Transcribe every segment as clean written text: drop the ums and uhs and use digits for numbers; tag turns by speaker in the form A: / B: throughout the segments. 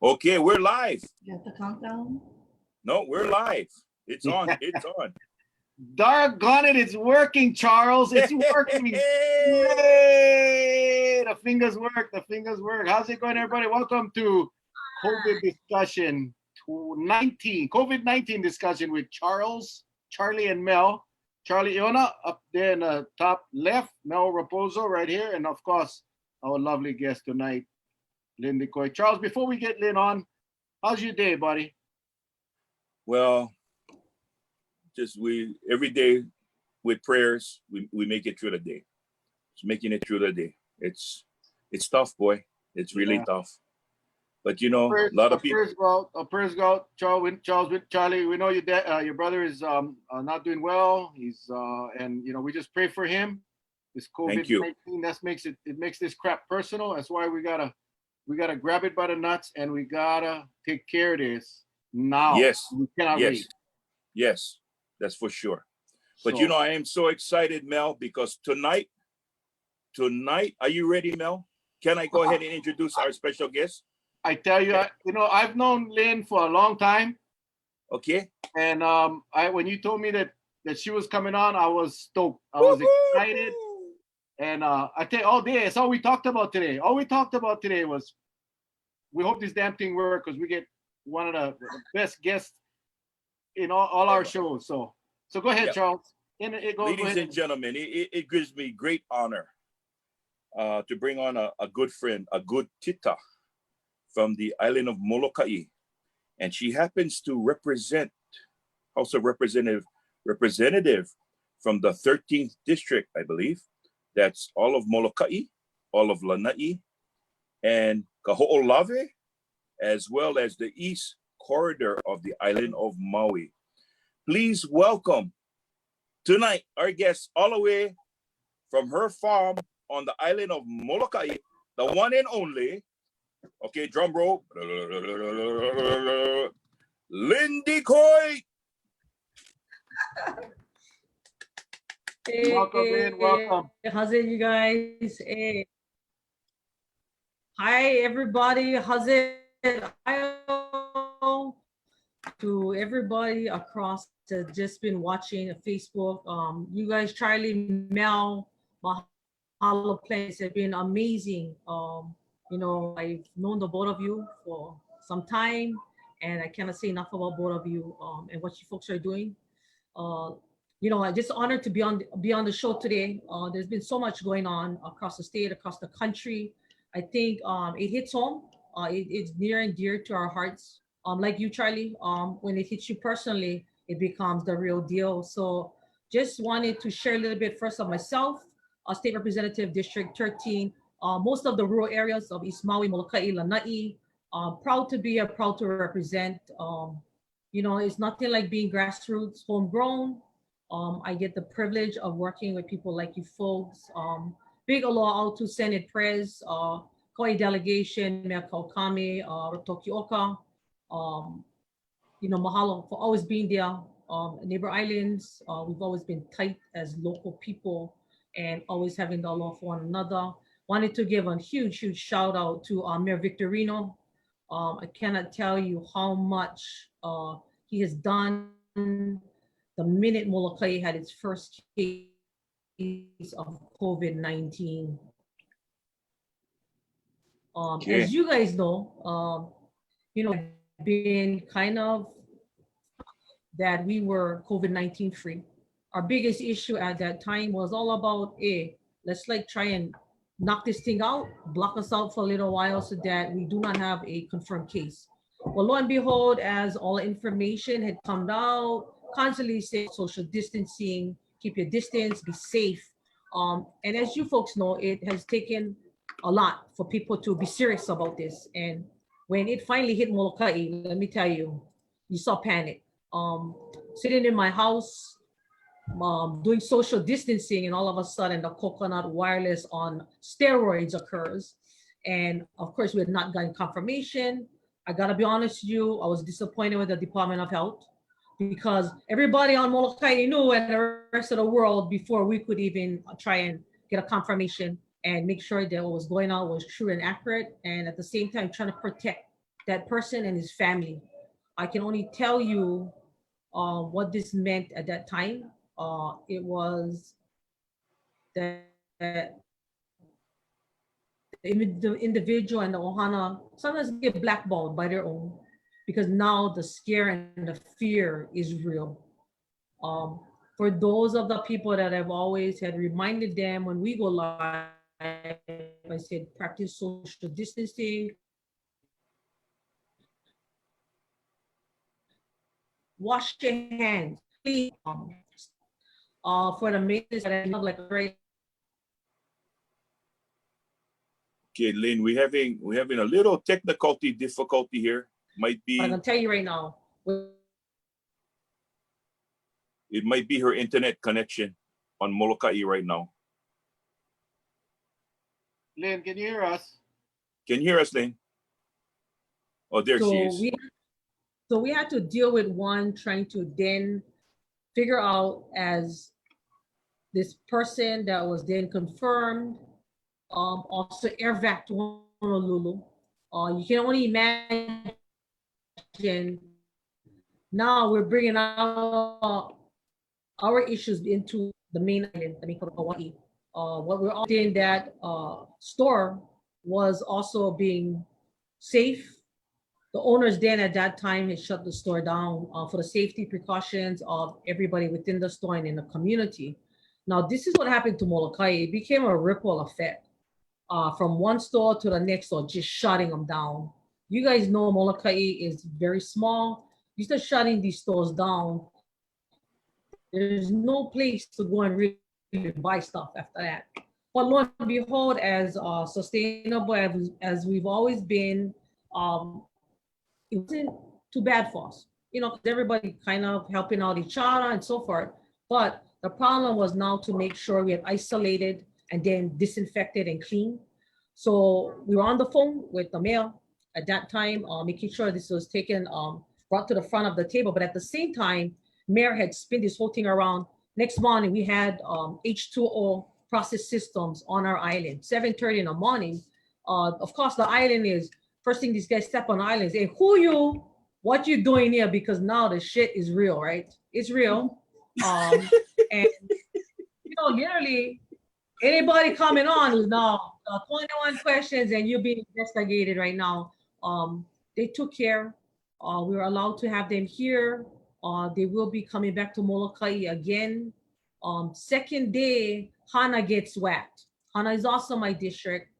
A: Okay, we're live.
B: Got the countdown?
A: No, we're live. It's on. It's on.
C: Doggone it, it's working, Charles. It's working. Yay! The fingers work. The fingers work. How's it going, everybody? Welcome to COVID discussion 19. COVID-19 discussion with Charles, Charlie, and Mel. Charlie Iona up there in the top left. Mel Raposo right here. And of course, our lovely guest tonight, Lynn DeCoite. Charles, before we get Lynn on, how's your day, buddy?
A: Well, just every day with prayers, we make it through the day. It's making it through the day. It's tough, boy. It's really tough. But you know, a lot of people.
C: Prayers go out, Charlie. We know your brother is not doing well. He's and you know, we just pray for him. This COVID-19 makes this crap personal. That's why we gotta grab it by the nuts and we gotta take care of this now.
A: Yes.
C: We cannot wait.
A: Yes, that's for sure. But you know, I am so excited, Mel, because tonight, are you ready, Mel? Can I go ahead and introduce our special guest?
C: I tell you, I've known Lynn for a long time.
A: Okay.
C: And when you told me that she was coming on, I was stoked. I was excited. And I tell you, all day, it's all we talked about today. All we talked about today was, we hope this damn thing works because we get one of the best guests in all our shows. So go ahead, Charles.
A: Ladies and gentlemen, it gives me great honor to bring on a good friend, a good tita from the island of Molokai. And she happens to represent House of Representative from the 13th district, I believe. That's all of Molokai, all of Lanai, and Kaho'olawe, as well as the east corridor of the island of Maui. Please welcome tonight our guest all the way from her farm on the island of Molokai, the one and only, okay, drum roll, Lynn DeCoite.
B: Hey,
C: welcome, Lynn. Welcome.
B: How's it, you guys? Hey. Hi, everybody. How's it? To everybody across that just been watching Facebook. You guys, Charlie, Mel, Mahalo Place have been amazing. You know, I've known the both of you for some time, and I cannot say enough about both of you and what you folks are doing. You know, I'm just honored to be on the show today. There's been so much going on across the state, across the country. I think it hits home. It's near and dear to our hearts. Like you, Charlie, when it hits you personally, it becomes the real deal. So just wanted to share a little bit first of myself, State Representative District 13, most of the rural areas of East Maui, Molokai, Lanai. Proud to be here, proud to represent. You know, it's nothing like being grassroots, homegrown. I get the privilege of working with people like you folks. Big aloha out to Senate Pres, Kauai delegation, Mea Kaukame, Tokioka. You know, mahalo for always being there. Neighbor islands, we've always been tight as local people and always having the aloha for one another. Wanted to give a huge shout out to Mayor Victorino. I cannot tell you how much he has done the minute Molokai had its first case of COVID-19. As you guys know, you know, been kind of that we were COVID-19 free. Our biggest issue at that time was all about, let's like try and knock this thing out, block us out for a little while so that we do not have a confirmed case. Well, lo and behold, as all the information had come out, constantly say social distancing, keep your distance, be safe. And as you folks know, it has taken a lot for people to be serious about this. And when it finally hit Molokai, let me tell you, you saw panic. Sitting in my house, doing social distancing, and all of a sudden the coconut wireless on steroids occurs. And of course, we had not gotten confirmation. I gotta be honest with you, I was disappointed with the Department of Health because everybody on Molokai knew and the rest of the world before we could even try and get a confirmation and make sure that what was going on was true and accurate. And at the same time, trying to protect that person and his family. I can only tell you what this meant at that time. It was that the individual and the ohana sometimes get blackballed by their own, because now the scare and the fear is real. For those of the people that I've always had reminded them when we go live, I said practice social distancing, wash your hands, please. For the maintenance that I have, like right.
A: Okay, Lynn, we're having a little technical difficulty here. Might be.
B: I can tell you right now.
A: It might be her internet connection on Molokai right now.
C: Lynn, can you hear us?
A: Can you hear us, Lynn? Oh, there she is.
B: So we had to deal with one trying to then figure out, as this person that was then confirmed, also air vac to Honolulu. You can only imagine now we're bringing our issues into the main island, I mean, Hawaii. What we're all in that store was also being safe. The owners then at that time had shut the store down for the safety precautions of everybody within the store and in the community. Now, this is what happened to Molokai. It became a ripple effect from one store to the next store, just shutting them down. You guys know Molokai is very small. You start shutting these stores down, there's no place to go and really buy stuff after that. But lo and behold, as sustainable as we've always been, it wasn't too bad for us. You know, everybody kind of helping out each other and so forth. But the problem was now to make sure we had isolated and then disinfected and cleaned. So we were on the phone with the mayor at that time, making sure this was taken, brought to the front of the table. But at the same time, mayor had spun this whole thing around. Next morning, we had H2O process systems on our island, 7:30 in the morning. Of course, the island is, first thing these guys step on the island, say, who you, what you doing here? Because now the shit is real, right? It's real. And, you know, literally, anybody coming on who's now 21 questions and you're being investigated right now, they took care. We were allowed to have them here. They will be coming back to Molokai again. Second day, Hana gets whacked. Hana is also my district.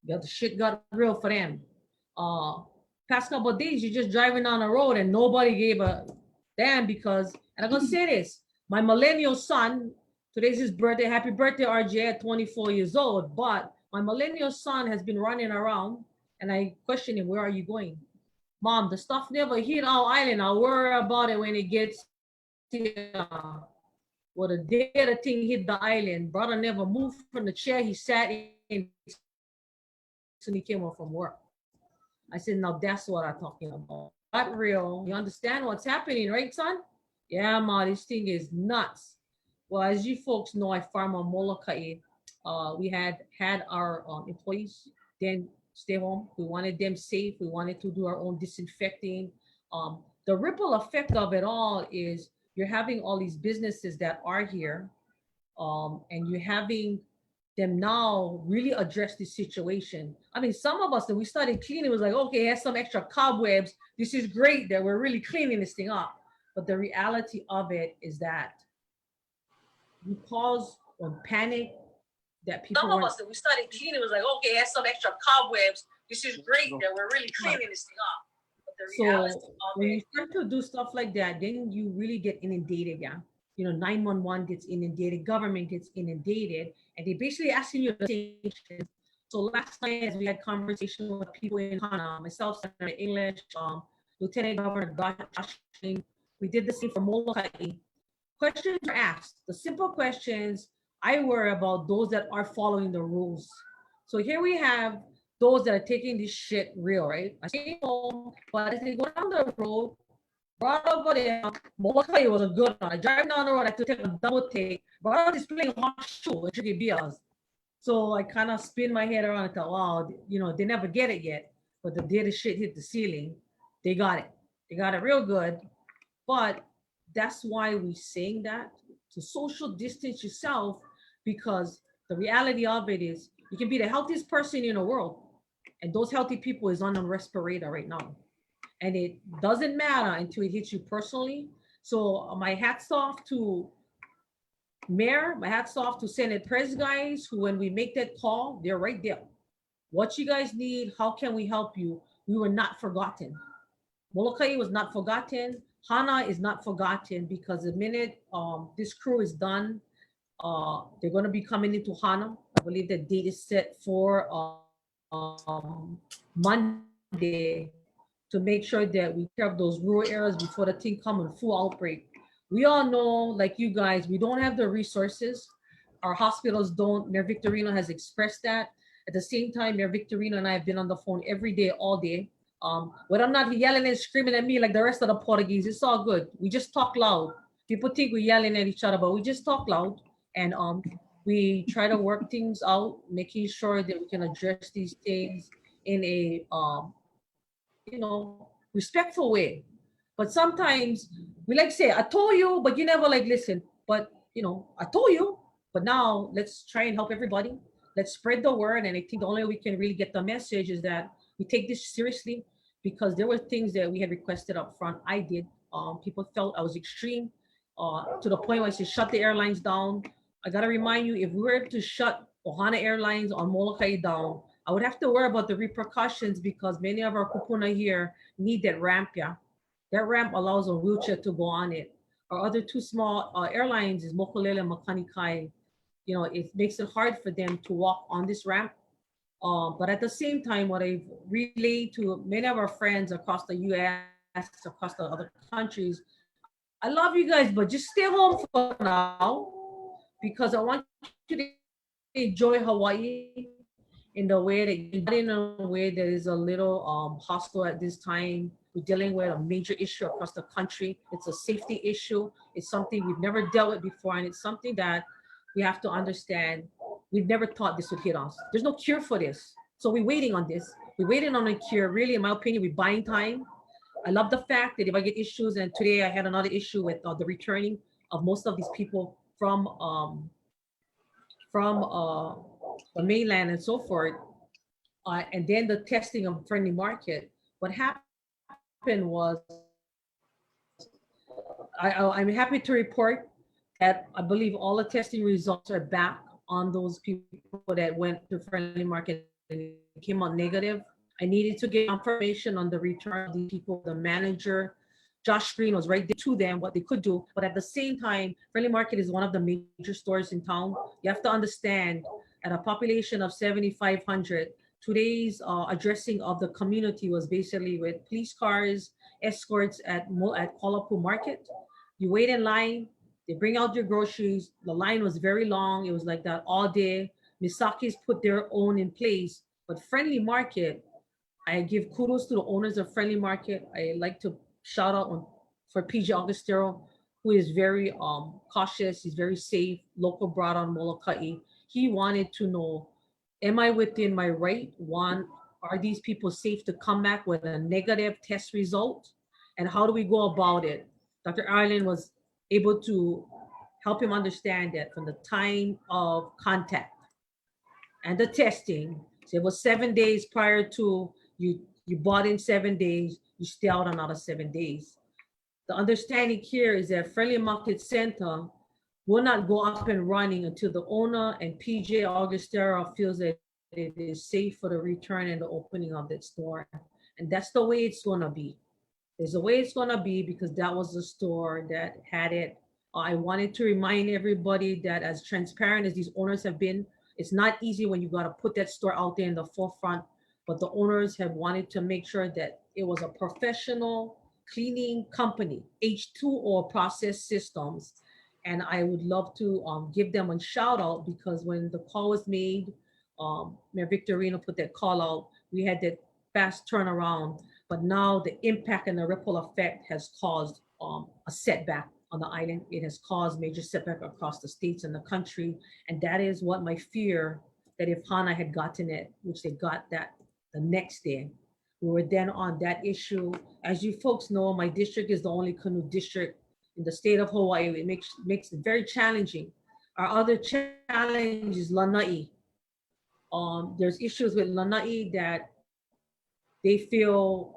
B: The shit got real for them. Past couple of days, you're just driving down the road and nobody gave a damn because, and I'm gonna say this, my millennial son, today's his birthday, happy birthday RJ at 24 years old, but my millennial son has been running around and I question him, where are you going? Mom, the stuff never hit our island. I'll worry about it when it gets here. Well, the day the thing hit the island, brother never moved from the chair he sat in when he came home from work. I said, now that's what I'm talking about. Not real. You understand what's happening, right, son? Yeah, ma, this thing is nuts. Well, as you folks know, I farm on Molokai. We had our employees then stay home. We wanted them safe. We wanted to do our own disinfecting. The ripple effect of it all is you're having all these businesses that are here, and you're having them now really address this situation. I mean, some of us, when we started cleaning, it was like, okay, here's some extra cobwebs. This is great that we're really cleaning this thing up. But the reality of it is that you cause panic that people. Some of us, when we started cleaning, it was like, okay, here's some extra cobwebs. This is great that we're really cleaning this thing up. But the reality of when you start to do stuff like that, then you really get inundated, yeah. You know, 911 gets inundated, government gets inundated, and they basically asking you to. So last night, as we had conversation with people in Hana, myself, Senator English, Lieutenant Governor Josh, we did the same for Molokai. Questions are asked. The simple questions, I worry about those that are following the rules. So here we have those that are taking this shit real, right? I stay home, but as they go down the road, brought over there, Molokai was a good one. I drive down the road, I had to take a double take, brought out this playing horseshoe and drinking beers. So I kind of spin my head around and thought, wow, you know, they never get it yet. but the day the shit hit the ceiling, they got it. They got it real good. But that's why we saying that to social distance yourself, because the reality of it is you can be the healthiest person in the world, and those healthy people is on a respirator right now, and it doesn't matter until it hits you personally. So my hats off to Mayor, my hats off to Senate Press guys who, when we make that call, they're right there. What you guys need, how can we help you? We were not forgotten. Molokai was not forgotten. Hana is not forgotten, because the minute this crew is done, they're going to be coming into Hana. I believe the date is set for Monday, to make sure that we take care of those rural areas before the thing come in full outbreak. We all know, like you guys, we don't have the resources. Our hospitals don't. Mayor Victorino has expressed that. At the same time, Mayor Victorino and I have been on the phone every day, all day. When I'm not yelling and screaming at me like the rest of the Portuguese, it's all good. We just talk loud. People think we're yelling at each other, but we just talk loud. And we try to work things out, making sure that we can address these things in a respectful way. But sometimes we like say, I told you, but you never like listen. But I told you, but now let's try and help everybody. Let's spread the word. And I think the only way we can really get the message is that we take this seriously, because there were things that we had requested up front. I did. People felt I was extreme, to the point where I said, shut the airlines down. I gotta remind you, if we were to shut Ohana Airlines on Molokai down, I would have to worry about the repercussions, because many of our kupuna here need that ramp. Yeah, that ramp allows a wheelchair to go on it. Our other two small airlines is Mokulele and Makanikai. It makes it hard for them to walk on this ramp. But at the same time, what I've relayed to many of our friends across the U.S., across the other countries, I love you guys, but just stay home for now, because I want you to enjoy Hawaii in the way that in a way that is a little hostile at this time. We're dealing with a major issue across the country. It's a safety issue. It's something we've never dealt with before, and it's something that we have to understand. We've never thought this would hit us. There's no cure for this. So we're waiting on this. We're waiting on a cure. Really, in my opinion, we're buying time. I love the fact that if I get issues, and today I had another issue with the returning of most of these people from the mainland and so forth, and then the testing of friendly market. What happened was, I'm happy to report that I believe all the testing results are back on those people that went to friendly market and came out negative. I needed to get confirmation on the return of these people. The manager, Josh Green, was right there to them what they could do. But at the same time, Friendly Market is one of the major stores in town. You have to understand, at a population of 7,500, today's addressing of the community was basically with police cars, escorts at Kuala Lumpur Market. You wait in line, they bring out your groceries. The line was very long. It was like that all day. Misaki's put their own in place. But Friendly Market, I give kudos to the owners of Friendly Market. I like to shout out for PJ Augustero, who is very cautious. He's very safe, local brought on Molokai. He wanted to know, am I within my right? One, are these people safe to come back with a negative test result? And how do we go about it? Dr. Ireland was able to help him understand that from the time of contact and the testing, so it was 7 days prior to you bought in 7 days, you stay out another 7 days. The understanding here is that Friendly Market Center will not go up and running until the owner and PJ Augustero feels that it is safe for the return and the opening of that store. And that's the way it's gonna be. There's a way it's gonna be, because that was the store that had it. I wanted to remind everybody that as transparent as these owners have been, it's not easy when you gotta put that store out there in the forefront, but the owners have wanted to make sure that it was a professional cleaning company, H2O Process Systems. And I would love to give them a shout out, because when the call was made, Mayor Victorino put that call out, we had that fast turnaround, but now the impact and the ripple effect has caused a setback on the island. It has caused major setback across the states and the country. And that is what my fear, that if Hana had gotten it, which they got that the next day, We were then on that issue. As you folks know, my district is the only canoe district in the state of Hawaii. It makes it very challenging. Our other challenge is Lanai. There's issues with Lanai that they feel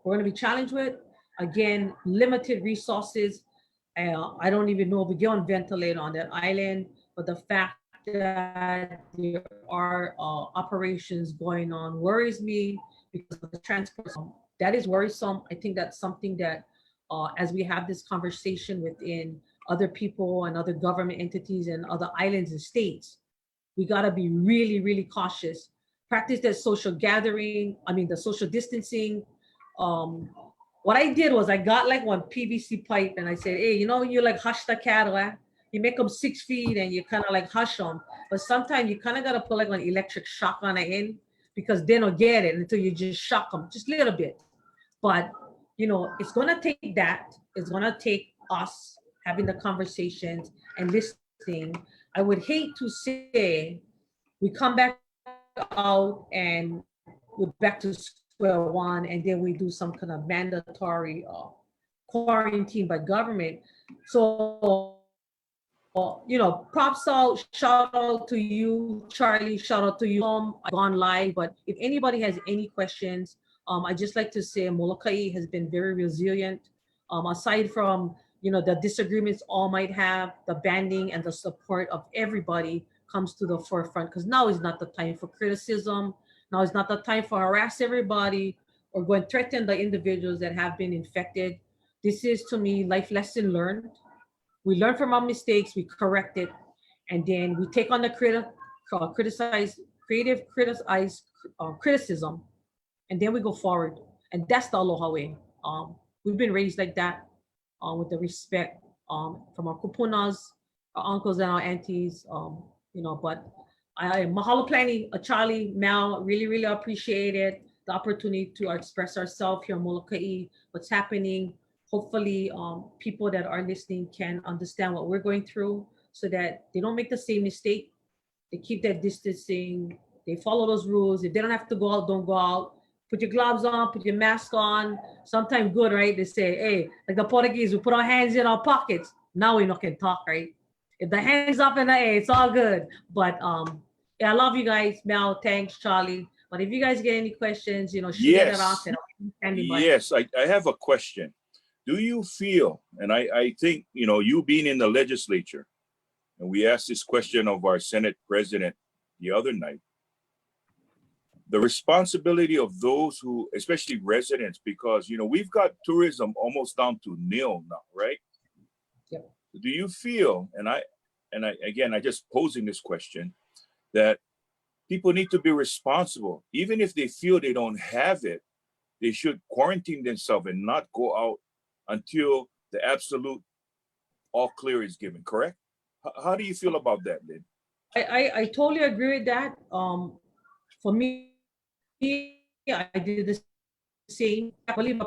B: we're going to be challenged with. Again, limited resources. I don't even know if we get on ventilator on that island, but the fact that there are operations going on worries me because of the transport. That is worrisome. I think that's something that, as we have this conversation within other people and other government entities and other islands and states, we got to be really, really cautious. Practice that social gathering, the social distancing. What I did was I got like one PVC pipe and I said, hey, when you like hush the cattle, you make them 6 feet and you kind of like hush them. But sometimes you kind of got to put like an electric shock on the end because they don't get it until you just shock them just a little bit. But, it's going to take that. It's going to take us having the conversations and listening. I would hate to say we come back out and we're back to square one, and then we do some kind of mandatory quarantine by government. So, props out, shout out to you, Charlie, shout out to you. I've gone live, but if anybody has any questions, I just like to say Molokai has been very resilient. Aside from, the disagreements all might have, the banding and the support of everybody comes to the forefront because now is not the time for criticism. Now is not the time for harass everybody or go and threaten the individuals that have been infected. This is, to me, life lesson learned. We learn from our mistakes, we correct it, and then we take on the criticism, and then we go forward. And that's the Aloha way. We've been raised like that, with the respect from our kupunas, our uncles and our aunties, but I mahalo plenty, Charlie, Mel, really, really appreciate it. The opportunity to express ourselves here in Molokai, what's happening. Hopefully, people that are listening can understand what we're going through so that they don't make the same mistake. They keep their distancing. They follow those rules. If they don't have to go out, don't go out. Put your gloves on, put your mask on. Sometimes good, right? They say, hey, like the Portuguese, we put our hands in our pockets. Now we not can talk, right? If the hands up in the air, it's all good. But yeah, I love you guys. Mel, thanks, Charlie. But if you guys get any questions, shoot it off.
A: Yes, I have a question. Do you feel, and I think, you being in the legislature, and we asked this question of our Senate president the other night, the responsibility of those who, especially residents, because, we've got tourism almost down to nil now, right?
B: Yep.
A: Do you feel, and I again, I just posing this question, that people need to be responsible, even if they feel they don't have it, they should quarantine themselves and not go out until the absolute all clear is given, correct? How do you feel about that, Lynn?
B: I totally agree with that. For me, I did the same. I believe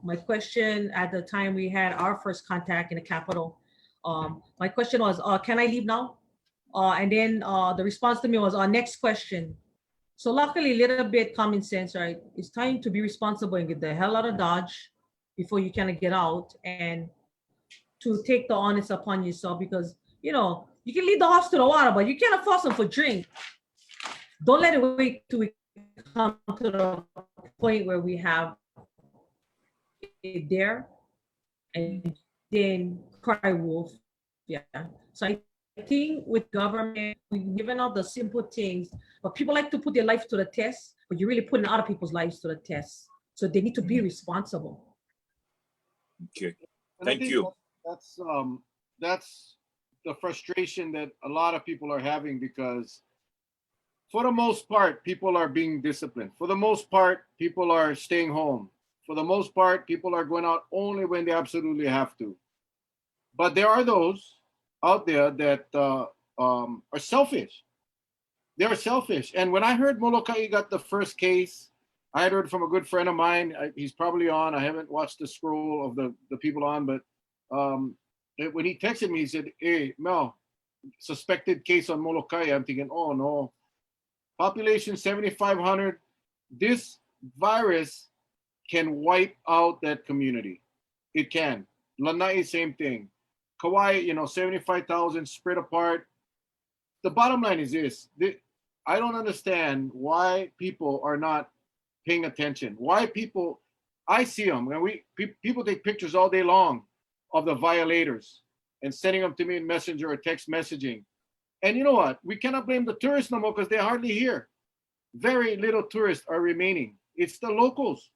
B: my question at the time we had our first contact in the Capitol. My question was, can I leave now? And then the response to me was, next question. So luckily, a little bit common sense, right? It's time to be responsible and get the hell out of Dodge before you kind of get out, and to take the onus upon yourself because, you can lead the horse to the water, but you can't force them for drink. Don't let it wait till we come to the point where we have it there and then cry wolf. Yeah. So I think with government, we've given out the simple things, but people like to put their life to the test, but you're really putting other people's lives to the test. So they need to be responsible.
A: Okay. Thank you.
C: That's the frustration that a lot of people are having because for the most part, people are being disciplined. For the most part, people are staying home. For the most part, people are going out only when they absolutely have to. But there are those out there that are selfish. They are selfish. And when I heard Molokai got the first case, I had heard from a good friend of mine. He's probably on. I haven't watched the scroll of the people on, but when he texted me, he said, hey, Mel, suspected case on Molokai. I'm thinking, oh no. Population 7,500. This virus can wipe out that community. It can. Lanai, same thing. Kauai, 75,000 spread apart. The bottom line is this. I don't understand why people are not paying attention. Why people, I see them, and people take pictures all day long of the violators and sending them to me in Messenger or text messaging. And you know what? We cannot blame the tourists no more because they're hardly here. Very little tourists are remaining. It's the locals.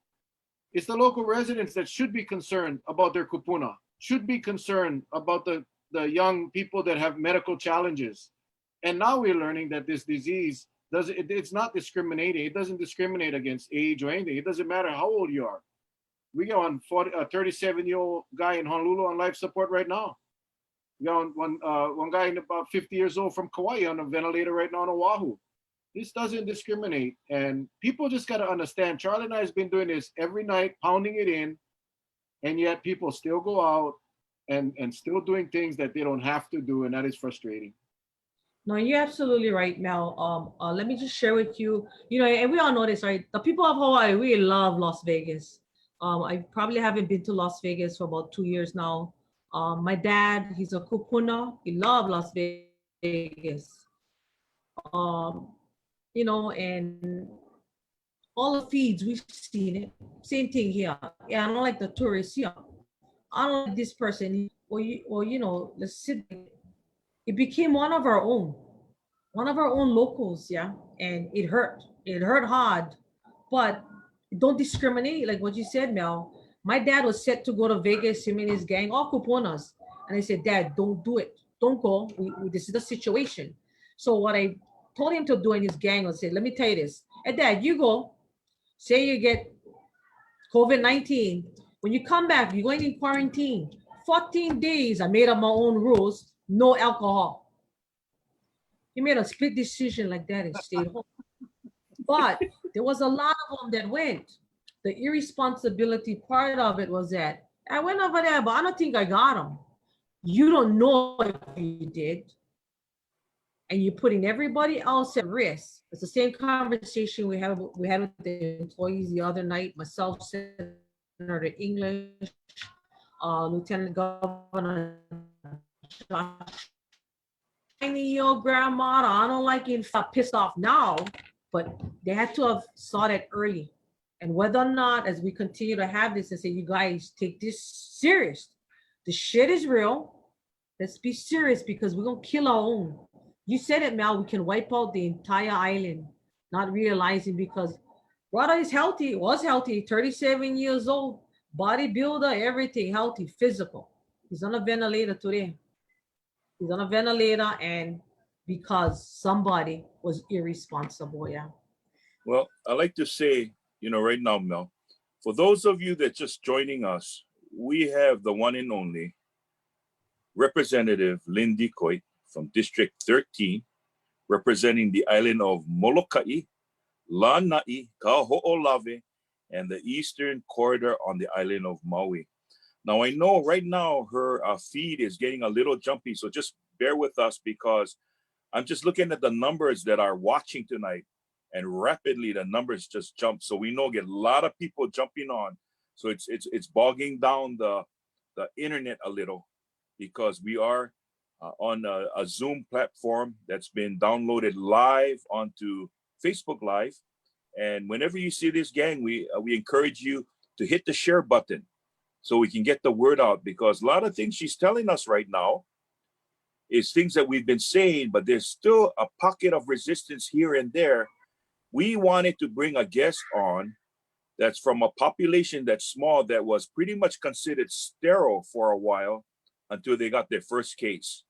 C: It's the local residents that should be concerned about their kupuna, should be concerned about the young people that have medical challenges. And now we're learning that this disease it's not discriminating. It doesn't discriminate against age or anything. It doesn't matter how old you are. We got a 37-year-old guy in Honolulu on life support right now. We got one guy in about 50 years old from Kauai on a ventilator right now on Oahu. This doesn't discriminate. And people just got to understand, Charlie and I has been doing this every night, pounding it in, and yet people still go out and still doing things that they don't have to do, and that is frustrating.
B: No, you're absolutely right, Mel. Let me just share with you, and we all know this, right? The people of Hawaii really love Las Vegas. I probably haven't been to Las Vegas for about 2 years now. My dad, he's a kupuna. He loved Las Vegas. And all the feeds, we've seen it. Same thing here. Yeah, I don't like the tourists here. I don't like this person. Let's sit. It became one of our own locals, yeah. And it hurt hard, but don't discriminate, like what you said, Mel. My dad was set to go to Vegas, him and his gang, all kuponas. And I said, Dad, don't do it. Don't go. This is the situation. So what I told him to do in his gang was say, let me tell you this. Hey, Dad, you go. Say you get COVID-19. When you come back, you're going in quarantine. 14 days, I made up my own rules. No alcohol. He made a split decision like that and stayed home. But there was a lot of them that went. The irresponsibility part of it was that I went over there, but I don't think I got them. You don't know if you did. And you're putting everybody else at risk. It's the same conversation we had with the employees the other night. Myself, Senator English, Lieutenant Governor Josh. 90-year-old grandma, I don't like it, pissed off now, but they had to have saw that early. And whether or not, as we continue to have this and say, you guys take this serious, the shit is real. Let's be serious because we're gonna kill our own. You said it, Mel, we can wipe out the entire island, not realizing because brother is healthy, was healthy, 37 years old, bodybuilder, everything healthy, physical. He's on a ventilator today. He's on a ventilator, and because somebody was irresponsible, yeah.
A: Well, I like to say, right now, Mel, for those of you that just joining us, we have the one and only Representative Lynn DeCoite from District 13, representing the island of Molokai, Lanai, Kaho'olawe, and the eastern corridor on the island of Maui. Now, I know right now her feed is getting a little jumpy, so just bear with us because I'm just looking at the numbers that are watching tonight, and rapidly the numbers just jump. So we know get a lot of people jumping on. So it's bogging down the internet a little because we are on a Zoom platform that's been downloaded live onto Facebook Live. And whenever you see this, gang, we encourage you to hit the share button so we can get the word out, because a lot of things she's telling us right now is things that we've been saying, but there's still a pocket of resistance here and there. We wanted to bring a guest on that's from a population that's small, that was pretty much considered sterile for a while until they got their first case.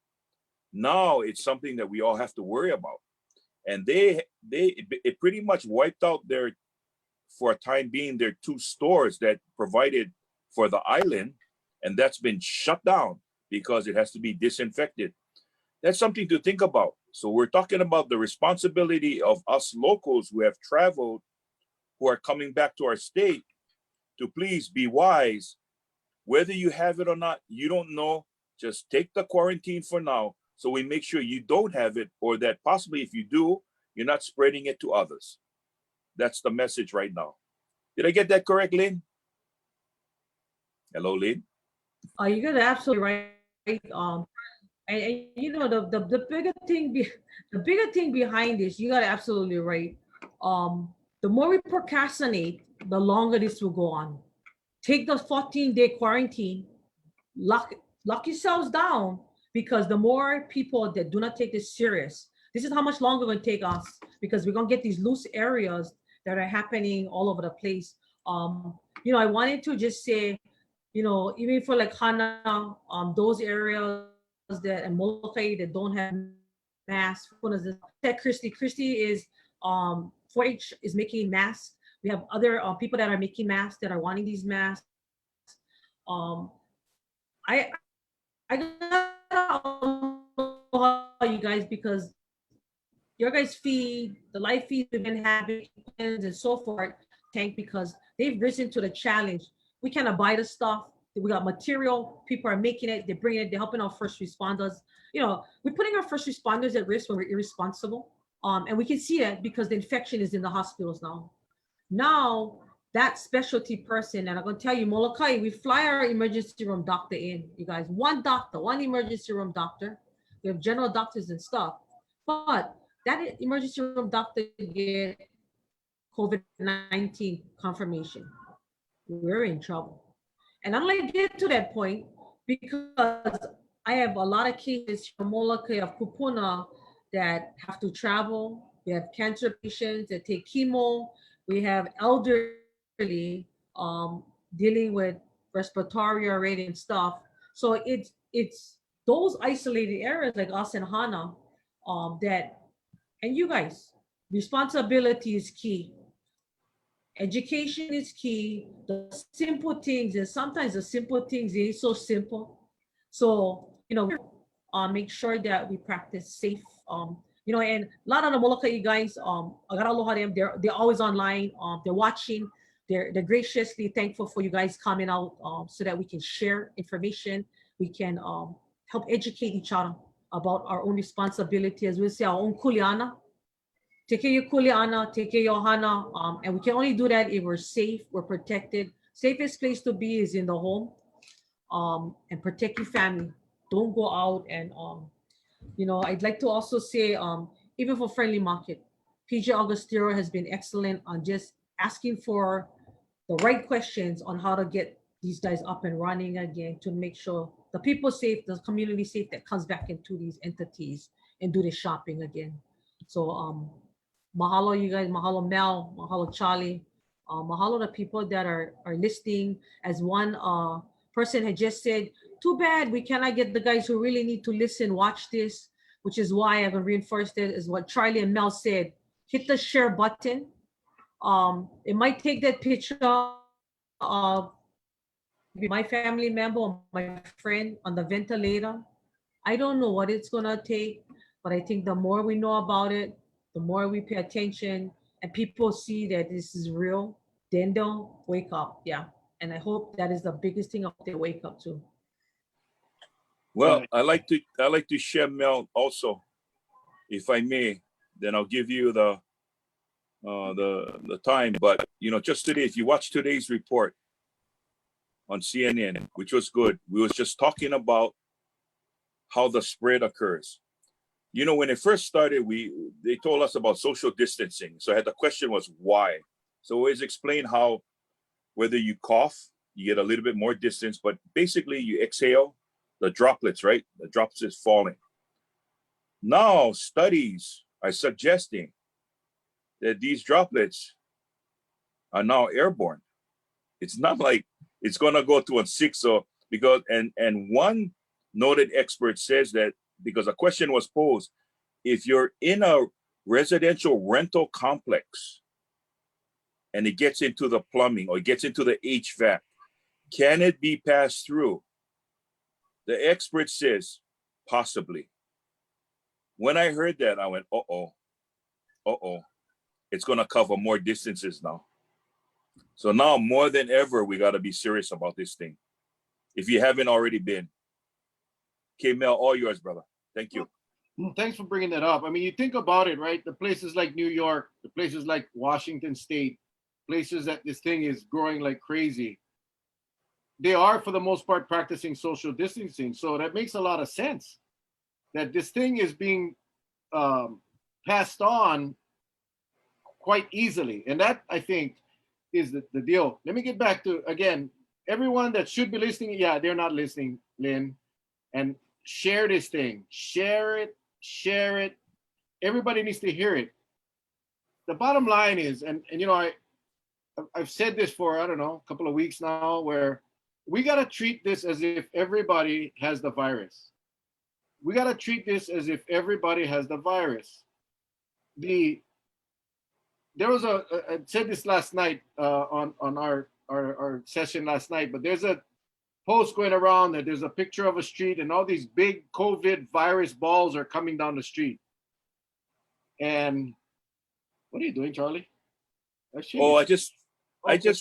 A: Now it's something that we all have to worry about. And it pretty much wiped out for a time being, their 2 stores that provided for the island, and that's been shut down because it has to be disinfected. That's something to think about. So we're talking about the responsibility of us locals who have traveled, who are coming back to our state, to please be wise. Whether you have it or not, you don't know. Just take the quarantine for now, so we make sure you don't have it, or that possibly if you do, you're not spreading it to others. That's the message right now. Did I get that correct, Lynn? Hello, Lynn.
B: You got it absolutely right. And you know the the bigger thing behind this, you got it absolutely right. The more we procrastinate, the longer this will go on. Take the 14-day quarantine, lock lock yourselves down, because the more people that do not take this serious, this is how much longer it's going to take us, because we're going to get these loose areas that are happening all over the place. I wanted to just say, even for like Hana, those areas that and Molokai that don't have masks, that Christy is 4-H is making masks. We have other people that are making masks that are wanting these masks. Um, I I gotta you guys, because your guys' feed, the live feed we've been having, and so forth, tank, because they've risen to the challenge. We cannot buy the stuff. We got material. People are making it. They're bringing it. They're helping our first responders. We're putting our first responders at risk when we're irresponsible. And we can see it because the infection is in the hospitals now. Now, that specialty person, and I'm going to tell you, Molokai, we fly our emergency room doctor in, you guys. One doctor, one emergency room doctor. We have general doctors and stuff. But that emergency room doctor get COVID-19 confirmation. We're in trouble. And I'm going to get to that point because I have a lot of cases from Molokai of Kupuna that have to travel. We have cancer patients that take chemo. We have elderly dealing with respiratory already and stuff. So it's those isolated areas like us and Hana that, and you guys, responsibility is key. Education is key. The simple things, and sometimes the simple things ain't so simple. So, make sure that we practice safe. And a lot of the Molokai guys, I gotta aloha them. They're always online. They're watching. They're graciously thankful for you guys coming out so that we can share information. We can help educate each other about our own responsibility, as we say, our own kuleana. Take care of your kuleana, take care of your hana, and we can only do that if we're safe, we're protected. Safest place to be is in the home, and protect your family. Don't go out. And I'd like to also say, even for Friendly Market, PJ Augustero has been excellent on just asking for the right questions on how to get these guys up and running again, to make sure the people safe, the community safe, that comes back into these entities and do the shopping again. So mahalo you guys, mahalo Mel, mahalo Charlie, mahalo the people that are listening. As one person had just said, too bad we cannot get the guys who really need to listen, watch this, which is why I've reinforced it, is what Charlie and Mel said. Hit the share button. It might take that picture of my family member or my friend on the ventilator. I don't know what it's gonna take, but I think the more we know about it, the more we pay attention and people see that this is real, then they'll wake up. Yeah. And I hope that is the biggest thing they wake up to.
A: Well, I like to share, Mel, also, if I may. Then I'll give you the time. But just today, if you watch today's report on CNN, which was good, we was just talking about how the spread occurs. When it first started, they told us about social distancing. So the question was why. So always explain how, whether you cough, you get a little bit more distance, but basically you exhale the droplets, right? The droplets falling. Now studies are suggesting that these droplets are now airborne. It's not like it's gonna go to a 6 or because and one noted expert says that, because a question was posed, if you're in a residential rental complex and it gets into the plumbing or it gets into the HVAC, can it be passed through? The expert says, possibly. When I heard that, I went, uh-oh. It's gonna cover more distances now. So now more than ever, we gotta be serious about this thing. If you haven't already been. Okay, Mel, all yours, brother. Thank you.
C: Thanks for bringing that up. I mean, you think about it, right? The places like New York, the places like Washington State, places that this thing is growing like crazy, they are for the most part practicing social distancing. So that makes a lot of sense that this thing is being passed on quite easily. And that, I think, is the deal. Let me get back to, again, everyone that should be listening. Yeah, they're not listening, Lynn. And share this thing. Share it. Share it. Everybody needs to hear it. The bottom line is, and you know, I've said this for, I don't know, a couple of weeks now, where we got to treat this as if everybody has the virus. We got to treat this as if everybody has the virus. There was I said this last night on our session last night, but there's a post going around that there's a picture of a street and all these big COVID virus balls are coming down the street. And what are you doing, Charlie?
A: Oh, I just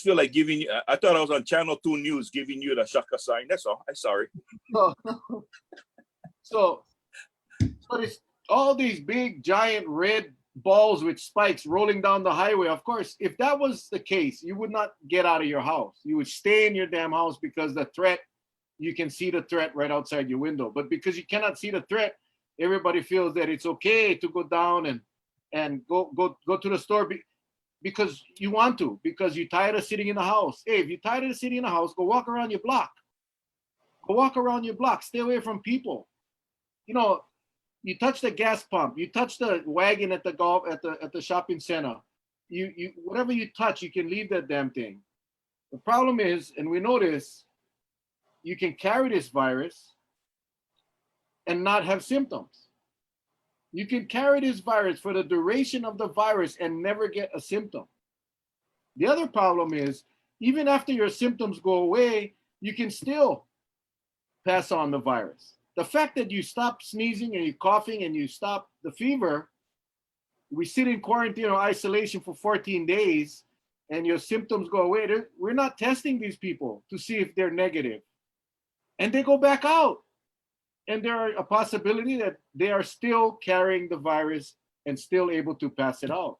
A: feel like giving you, I thought I was on Channel 2 News giving you the shaka sign. That's all. I'm sorry.
C: So it's all these big, giant red balls with spikes rolling down the highway. Of course, if that was the case, you would not get out of your house. You would stay in your damn house because the threat, you can see the threat right outside your window. But because you cannot see the threat, everybody feels that it's okay to go down and go to the store because you want to, because you're tired of sitting in the house. Hey, if you're tired of sitting in the house, go walk around your block. Go walk around your block. Stay away from people. You know, you touch the gas pump, you touch the wagon at the shopping center. You whatever you touch, you can leave that damn thing. The problem is, and we know this, you can carry this virus and not have symptoms. You can carry this virus for the duration of the virus and never get a symptom. The other problem is, even after your symptoms go away, you can still pass on the virus. The fact that you stop sneezing and you're coughing and you stop the fever, we sit in quarantine or isolation for 14 days and your symptoms go away. We're not testing these people to see if they're negative. And they go back out. And there are a possibility that they are still carrying the virus and still able to pass it out.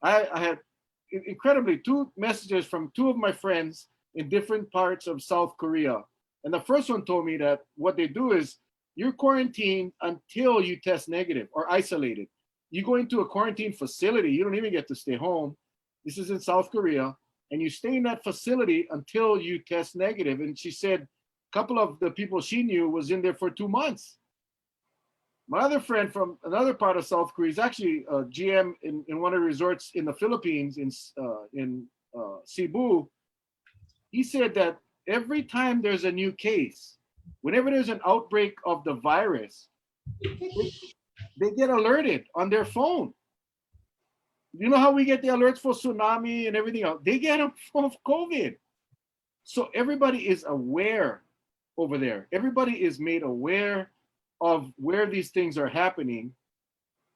C: I had incredibly 2 messages from 2 of my friends in different parts of South Korea. And the first one told me that what they do is you're quarantined until you test negative or isolated. You go into a quarantine facility, you don't even get to stay home. This is in South Korea. And you stay in that facility until you test negative. And she said a couple of the people she knew was in there for 2 months. My other friend from another part of South Korea is actually a GM in one of the resorts in the Philippines, in Cebu. He said that every time there's a new case, whenever there's an outbreak of the virus, they get alerted on their phone. You know how we get the alerts for tsunami and everything else? They get them from COVID. So everybody is aware over there. Everybody is made aware of where these things are happening,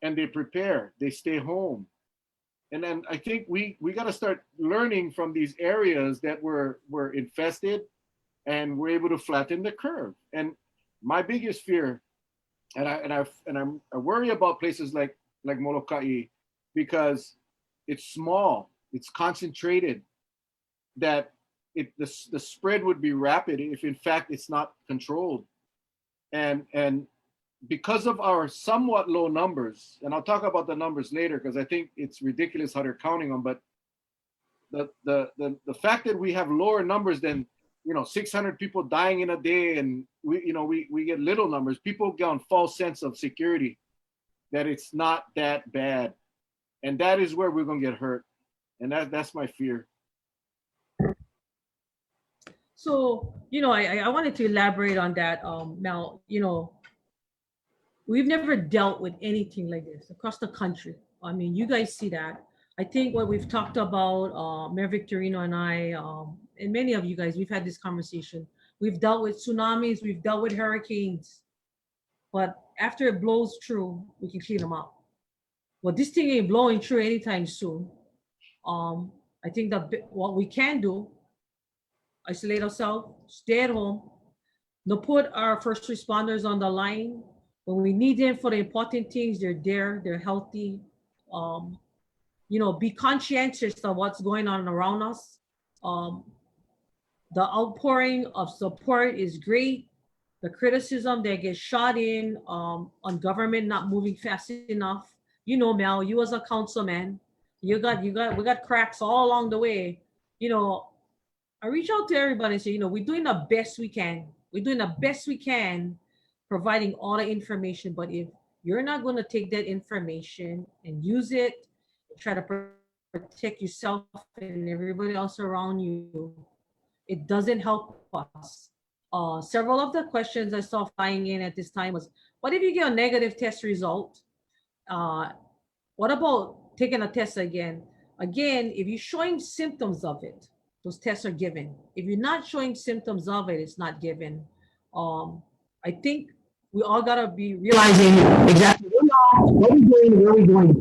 C: and they prepare. They stay home. And then I think we got to start learning from these areas that were infested, and we're able to flatten the curve. And my biggest fear, and I worry about places like Molokai, because it's small, it's concentrated, that the spread would be rapid if in fact it's not controlled. And because of our somewhat low numbers, and I'll talk about the numbers later because I think it's ridiculous how they're counting them, but the fact that we have lower numbers than 600 people dying in a day, and we get little numbers, people get on false sense of security that it's not that bad, and that is where we're gonna get hurt, and that's my fear.
B: So, I wanted to elaborate on that, Mel. We've never dealt with anything like this across the country. I mean, you guys see that. I think what we've talked about, Mayor Victorino and I, and many of you guys, we've had this conversation. We've dealt with tsunamis, we've dealt with hurricanes, but after it blows through, we can clean them up. Well, this thing ain't blowing through anytime soon. I think that what we can do, isolate ourselves, stay at home, not put our first responders on the line. When we need them for the important things, they're there, they're healthy. be conscientious of what's going on around us. Um, the outpouring of support is great. The criticism that gets shot in on government not moving fast enough. Mel, you as a councilman, we got cracks all along the way. You know, I reach out to everybody and say, we're doing the best we can. We're doing the best we can, providing all the information. But if you're not going to take that information and use it, try to protect yourself and everybody else around you, it doesn't help us. Several of the questions I saw flying in at this time was, what if you get a negative test result? Uh, what about taking a test again? Again, if you're showing symptoms of it, those tests are given. If you're not showing symptoms of it, it's not given. I think we all gotta be realizing exactly what we're doing, where we're going.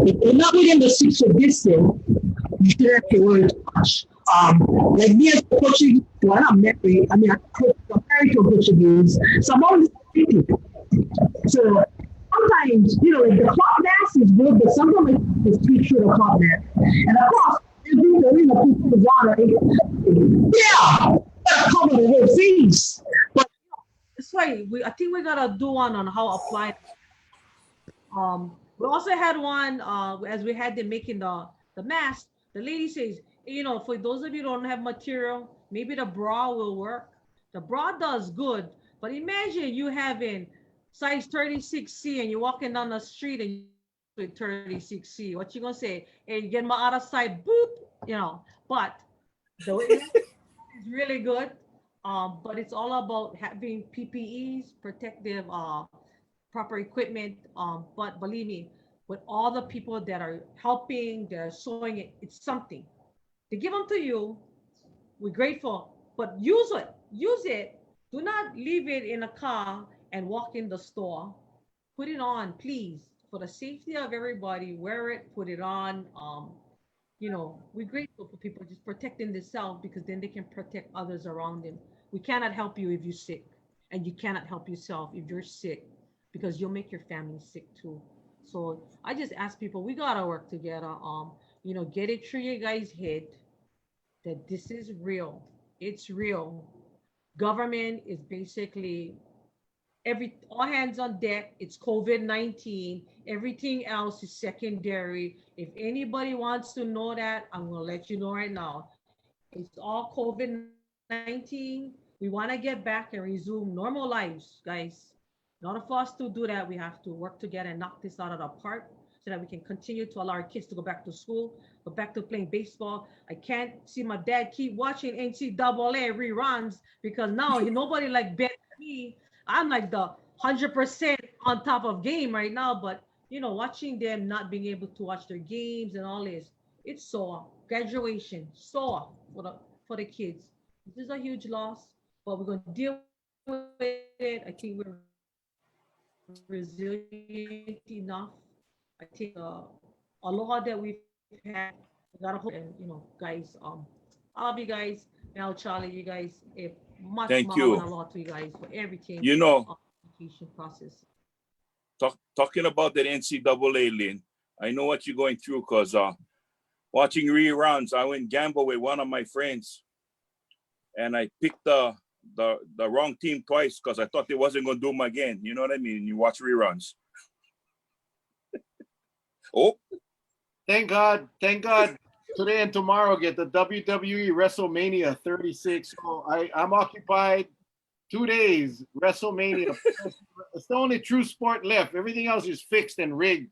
B: If we're not within the 6 foot distance, you shouldn't have to worry too much. Like me as coaching, well, I'm married. I mean, I'm married to a Portuguese, so I'm always thinking. So sometimes, like the cloth mask is good, but sometimes it's too short of cloth mask. And of course, if you know, put things on, right? Yeah, gotta cover the whole face. But that's why I think we gotta do one on how apply. We also had one as we had them making the mask. The lady says, for those of you who don't have material, maybe the bra will work. The bra does good, but imagine you having size 36C and you're walking down the street and with 36C. What you gonna say? Hey, get my other side, boop. But the is really good. But it's all about having PPEs, protective, proper equipment. But believe me, with all the people that are helping, they're showing it, it's something. They give them to you. We're grateful, but use it. Use it. Do not leave it in a car and walk in the store. Put it on, please, for the safety of everybody. Wear it. Put it on. We're grateful for people just protecting themselves because then they can protect others around them. We cannot help you if you're sick, and you cannot help yourself if you're sick because you'll make your family sick too. So I just ask people, we gotta work together. Get it through your guys' head that this is real. It's real. Government is basically all hands on deck. It's COVID-19. Everything else is secondary. If anybody wants to know that, I'm gonna let you know right now. It's all COVID-19. We want to get back and resume normal lives, guys. In order for us to do that, we have to work together and knock this out of the park so that we can continue to allow our kids to go back to school, go back to playing baseball. I can't see my dad keep watching NCAA reruns because now nobody like bet me. I'm like the 100% on top of game right now, but watching them not being able to watch their games and all this, it's sore. Graduation, sore for the kids. This is a huge loss, but we're gonna deal with it. I think we're resilient enough. I think a lot that we've had, we gotta hope. And guys, I love you guys. Now, Charlie, you guys, much
A: Thank
B: more
A: you.
B: and a lot to you guys for everything. Education process.
A: Talking about the NCAA, Lynn, I know what you're going through because watching reruns, I went gamble with one of my friends, and I picked the wrong team twice because I thought they wasn't going to do them again. You know what I mean? You watch reruns. Oh.
C: Thank God. Today and tomorrow get the WWE WrestleMania 36. So I'm occupied 2 days. WrestleMania. It's the only true sport left. Everything else is fixed and rigged.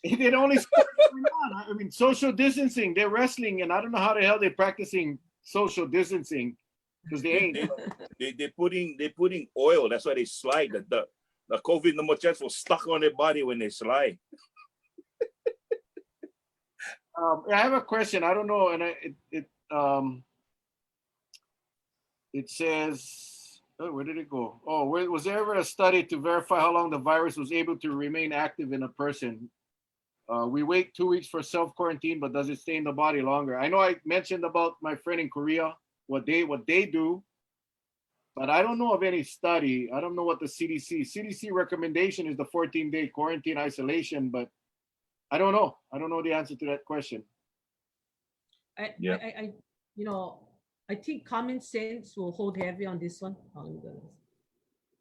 C: It only started going on. I mean, social distancing. They're wrestling, and I don't know how the hell they're practicing social distancing because they ain't.
A: They're putting oil. That's why they slide. The COVID number chance was stuck on their body when they slide.
C: I have a question. I don't know, and it says, oh, where did it go? Oh, was there ever a study to verify how long the virus was able to remain active in a person? We wait 2 weeks for self-quarantine, but does it stay in the body longer? I know I mentioned about my friend in Korea, what they do. but I don't know of any study. I don't know what the CDC recommendation is, the 14-day quarantine isolation, but I don't know. I don't know the answer to that question.
A: Yeah.
B: I think common sense will hold heavy on this one. Oh, let me go this.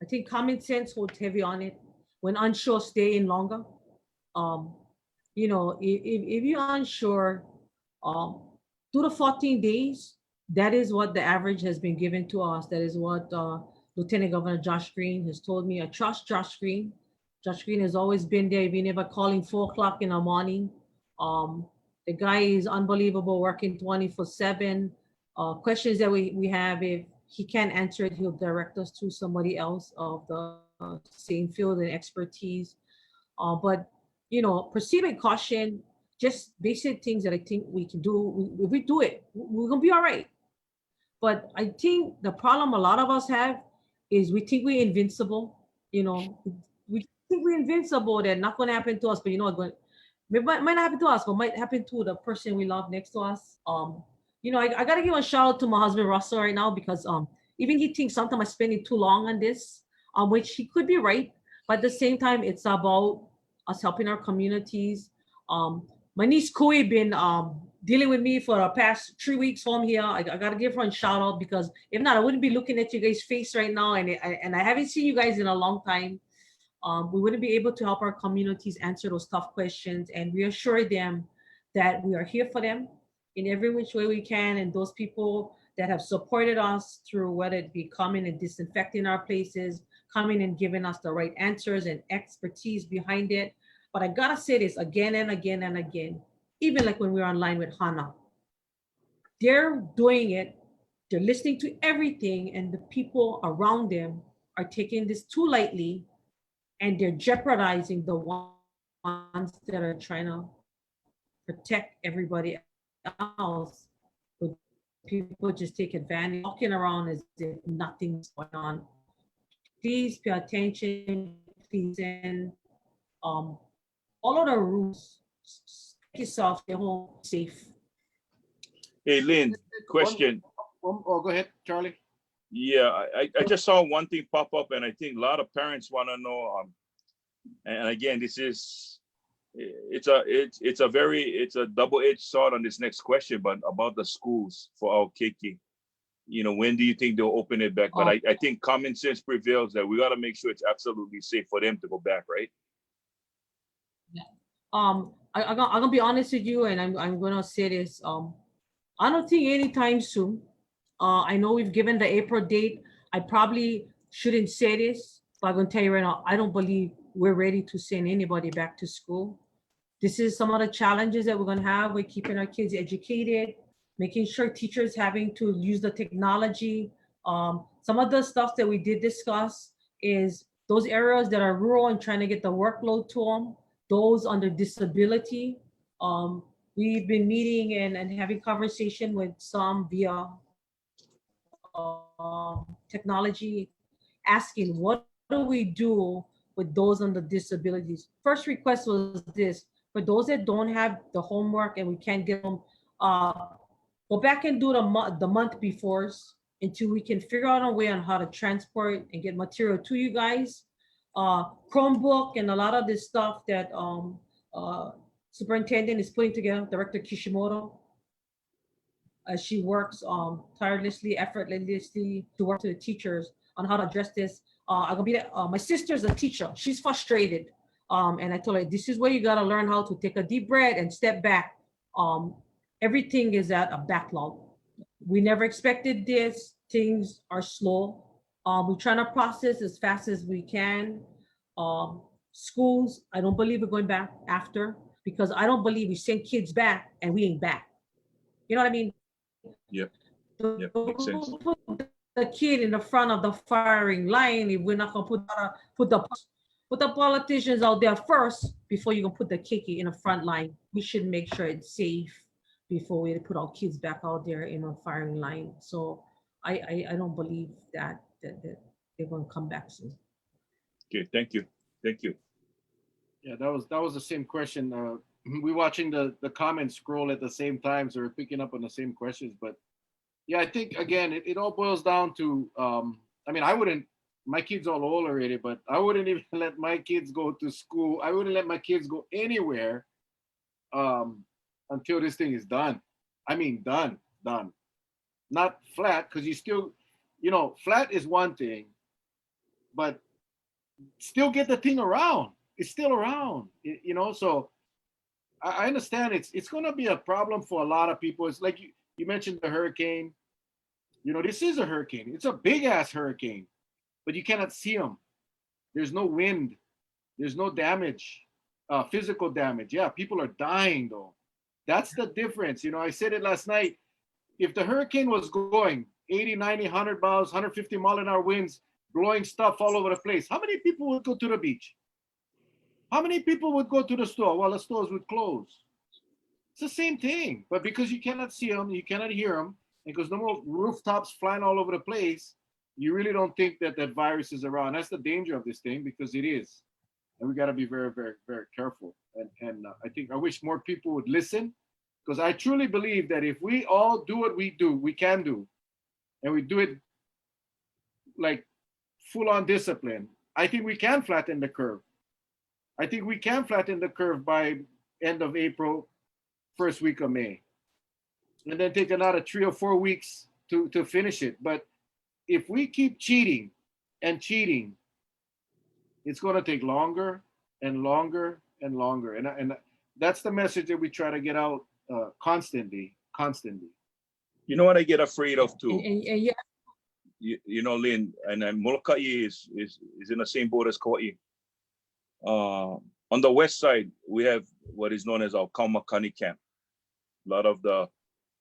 B: I think common sense holds heavy on it. When unsure, stay in longer. Um, if you're unsure, do the 14 days. That is what the average has been given to us. That is what Lieutenant Governor Josh Green has told me. I trust Josh Green. Josh Green has always been there, even ever calling 4 o'clock in the morning. Um, the guy is unbelievable, working 24/7. Questions that we have, if he can't answer it, he'll direct us to somebody else of the same field and expertise. But proceed with caution. Just basic things that I think we can do. If we do it, we're gonna be all right. But I think the problem a lot of us have is we think we're invincible. We think we're invincible. That not gonna happen to us. But it might not happen to us, but might happen to the person we love next to us. I gotta give a shout out to my husband Russell right now, because even he thinks sometimes I'm spending too long on this, which he could be right. But at the same time, it's about us helping our communities. My niece Koi been dealing with me for the past 3 weeks home here. I gotta give her a shout out, because if not, I wouldn't be looking at you guys' face right now, and I haven't seen you guys in a long time. We wouldn't be able to help our communities answer those tough questions and reassure them that we are here for them in every which way we can. And those people that have supported us through, whether it be coming and disinfecting our places, coming and giving us the right answers and expertise behind it. But I gotta say this again and again and again, even like when we were online with Hannah, they're doing it, they're listening to everything, and the people around them are taking this too lightly, and they're jeopardizing the ones that are trying to protect everybody else. But people just take advantage, walking around as if nothing's going on. Please pay attention, please, and follow the rules. Make yourself stay home safe.
A: Hey, Lynn, question.
C: Oh, go ahead, Charlie.
A: Yeah, I just saw one thing pop up, and I think a lot of parents want to know. And again, it's a double-edged sword on this next question, but about the schools for our Kiki. When do you think they'll open it back? But I think common sense prevails that we got to make sure it's absolutely safe for them to go back, right?
B: Yeah. I'm gonna be honest with you, and I'm gonna say this. I don't think anytime soon. I know we've given the April date. I probably shouldn't say this, but I'm gonna tell you right now, I don't believe we're ready to send anybody back to school. This is some of the challenges that we're gonna have with keeping our kids educated, making sure teachers having to use the technology. Some of the stuff that we did discuss is those areas that are rural and trying to get the workload to them, those under disability. We've been meeting and having conversation with some via technology, asking what do we do with those under disabilities. First request was this: for those that don't have the homework and we can't get them, go back and do the month before until we can figure out a way on how to transport and get material to you guys. Chromebook and a lot of this stuff that superintendent is putting together, Director Kishimoto, as she works tirelessly, effortlessly to work to the teachers on how to address this. I'm gonna be there. My sister's a teacher. She's frustrated. And I told her, this is where you gotta learn how to take a deep breath and step back. Everything is at a backlog. We never expected this. Things are slow. We're trying to process as fast as we can. Schools, I don't believe we're going back after, because I don't believe we send kids back and we ain't back. You know what I mean?
A: Yeah. Yeah, makes sense.
B: Put the kid in the front of the firing line if we're not gonna put the politicians out there first before you can put the kiki in the front line. We should make sure it's safe before we put our kids back out there in a firing line. So I don't believe that they're gonna come back soon.
A: Okay, thank you.
C: Yeah, that was the same question. We're watching the comments scroll at the same time, so we're picking up on the same questions. But yeah, I think again, it all boils down to I mean, I wouldn't, my kids all old already, but I wouldn't even let my kids go to school. I wouldn't let my kids go anywhere until this thing is done. I mean, done. Not flat, because you still, flat is one thing, but still get the thing around. It's still around, so I understand it's going to be a problem for a lot of people. It's like you mentioned the hurricane. This is a hurricane. It's a big ass hurricane, but you cannot see them. There's no wind. There's no damage, physical damage. Yeah, people are dying though. That's the difference. I said it last night. If the hurricane was going 80, 90, 100 miles, 150 mile an hour winds, blowing stuff all over the place, how many people would go to the beach? How many people would go to the store? Well, the stores would close. It's the same thing, but because you cannot see them, you cannot hear them, because no more rooftops flying all over the place, you really don't think that that virus is around. That's the danger of this thing, because it is. And we got to be very, very, very careful. And I wish more people would listen, because I truly believe that if we all do what we can do, and we do it like full on discipline, I think we can flatten the curve. I think we can flatten the curve by end of April, first week of May, and then take another 3 or 4 weeks to finish it. But if we keep cheating and cheating, it's going to take longer and longer and longer. And that's the message that we try to get out constantly.
A: You know what I get afraid of too?
B: And yeah,
A: Lynn, and Molokai is in the same boat as Kauai. On the west side, we have what is known as our Kaumakani camp. A lot of the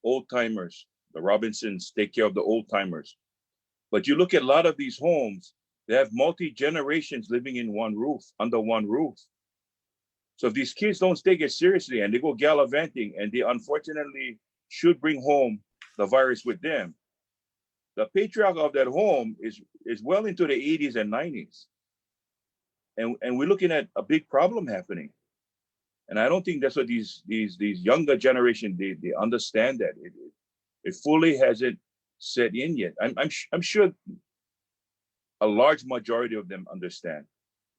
A: old timers, the Robinsons, take care of the old timers. But you look at a lot of these homes, they have multi-generations living in one roof, under one roof. So if these kids don't take it seriously and they go gallivanting, and they unfortunately should bring home the virus with them, the patriarch of that home is well into the 80s and 90s. And we're looking at a big problem happening. And I don't think that's what these younger generation, they understand that. It fully hasn't set in yet. I'm sure a large majority of them understand,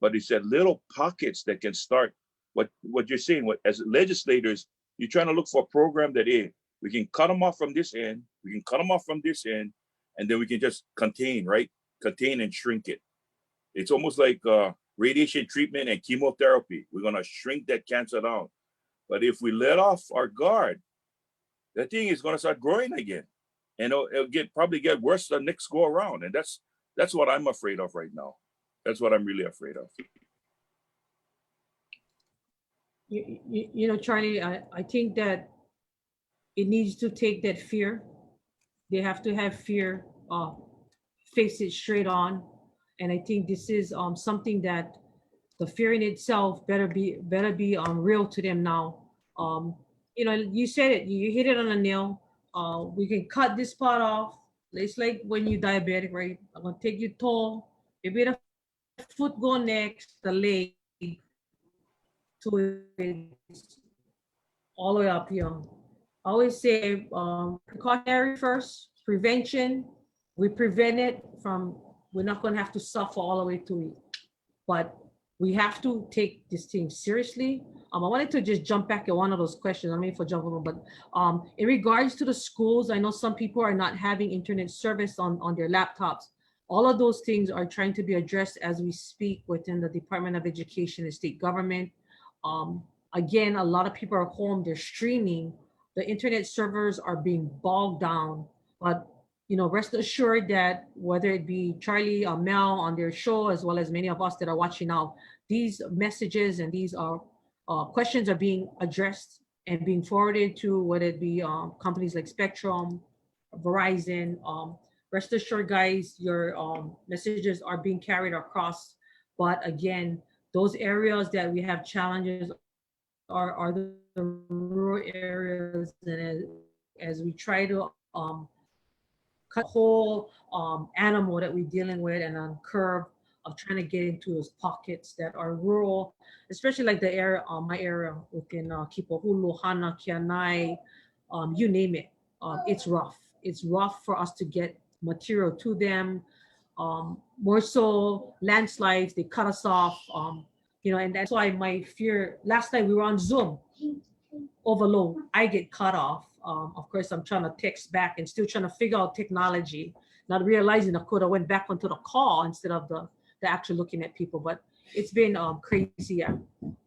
A: but it's that little pockets that can start what you're saying. As legislators, you're trying to look for a program that, hey, we can cut them off from this end, we can cut them off from this end, and then we can just contain and shrink it. It's almost like radiation treatment and chemotherapy. We're going to shrink that cancer down. But if we let off our guard, that thing is going to start growing again. And it'll probably get worse the next go around. And that's what I'm afraid of right now. That's what I'm really afraid of.
B: Charlie, I think that it needs to take that fear. They have to have fear, face it straight on. And I think this is something that the fear in itself better be real to them now. You said it, you hit it on the nail. We can cut this part off. It's like when you're diabetic, right? I'm gonna take your toe, maybe the foot go next, the leg, to it's all the way up here. I always say precautionary first, prevention. We prevent it from, we're not going to have to suffer all the way to it. But we have to take this thing seriously. I wanted to just jump back at one of those questions. I mean, for jumping on, but in regards to the schools, I know some people are not having internet service on their laptops. All of those things are trying to be addressed as we speak within the Department of Education and state government. Again, a lot of people are home, they're streaming. The internet servers are being bogged down, but rest assured that whether it be Charlie or Mel on their show, as well as many of us that are watching now, these messages and these questions are being addressed and being forwarded to whether it be companies like Spectrum, Verizon. Rest assured, guys, your messages are being carried across. But again, those areas that we have challenges are the rural areas, and as we try to cut the whole animal that we're dealing with and on curve of trying to get into those pockets that are rural, especially like the area, my area within Kipahulu, Hana, Kianai, you name it. It's rough. It's rough for us to get material to them. More so landslides, they cut us off. And that's why my fear. Last night we were on Zoom, overload. I get cut off. Of course, I'm trying to text back and still trying to figure out technology, not realizing I could have went back onto the call instead of the actual looking at people. But it's been crazy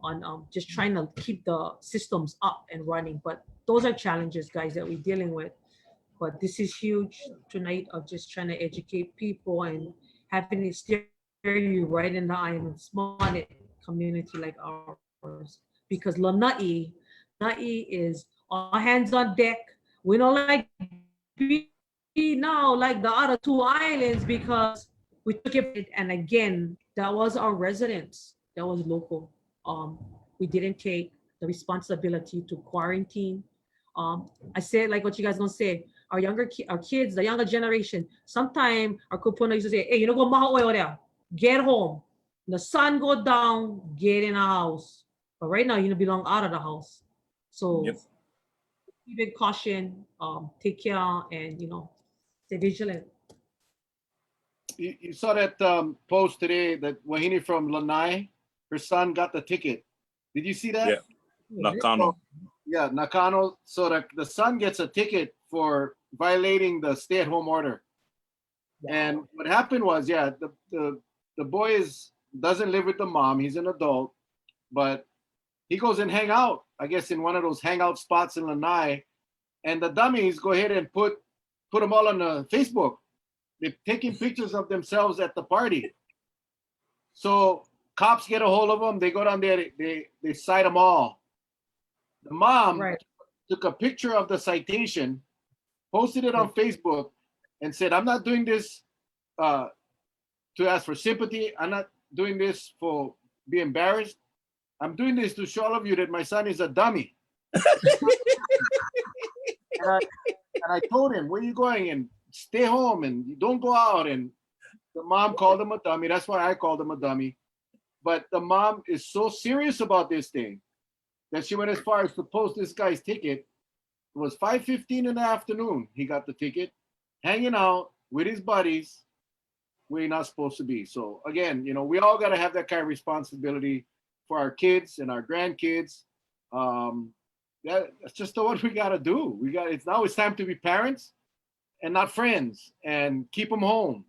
B: on just trying to keep the systems up and running. But those are challenges, guys, that we're dealing with. But this is huge tonight of just trying to educate people and having it stare you right in the eye in a small community like ours. Because Lanai is all hands on deck. We don't like be now like the other two islands because we took it, and again, that was our residents. That was local. We didn't take the responsibility to quarantine. I said like what you guys gonna say. Our our kids, the younger generation. Sometimes our kupuna used to say, "Hey, you know, go maha oil there. Get home. The sun go down. Get in the house." But right now, you belong out of the house. So
A: Yep.
B: keep it caution. Take care, and stay vigilant.
C: You saw that post today that Wahini from Lanai, her son got the ticket. Did you see that?
A: Yeah. Nakano.
C: Yeah, Nakano. So the son gets a ticket for violating the stay-at-home order. And what happened was, the boy doesn't live with the mom. He's an adult, but he goes and hang out, I guess, in one of those hangout spots in Lanai. And the dummies go ahead and put them all on Facebook. They're taking pictures of themselves at the party. So cops get a hold of them. They go down there. They cite them all. The mom took a picture of the citation, posted it on Facebook, and said, "I'm not doing this to ask for sympathy. I'm not doing this for be embarrassed. I'm doing this to show all of you that my son is a dummy." and I told him, "Where are you going? And stay home and you don't go out." And the mom called him a dummy. That's why I called him a dummy. But the mom is so serious about this thing that she went as far as to post this guy's ticket. It was 5:15 in the afternoon. He got the ticket, hanging out with his buddies where you're not supposed to be. So again, we all got to have that kind of responsibility for our kids and our grandkids. That's just what we got to do. It's time to be parents and not friends, and keep them home.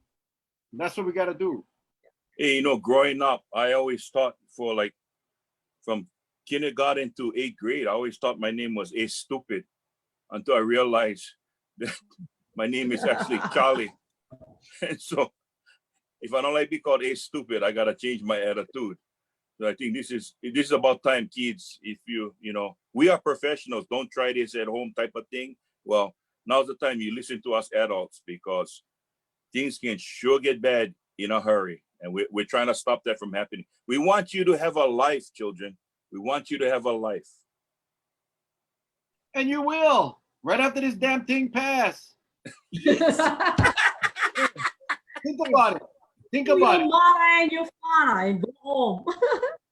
C: And that's what we got to do.
A: Hey, growing up, I always thought from kindergarten to 8th grade, I always thought my name was A Stupid until I realized that my name is actually Charlie. And so if I don't like to be called A Stupid, I got to change my attitude. So I think this is about time, kids. If we are professionals, don't try this at home type of thing. Well, now's the time you listen to us adults, because things can sure get bad in a hurry. And we're trying to stop that from happening. We want you to have a life, children. We want you to have a life.
C: And you will, right after this damn thing pass. Think about it. Think about it.
B: And your father and go home.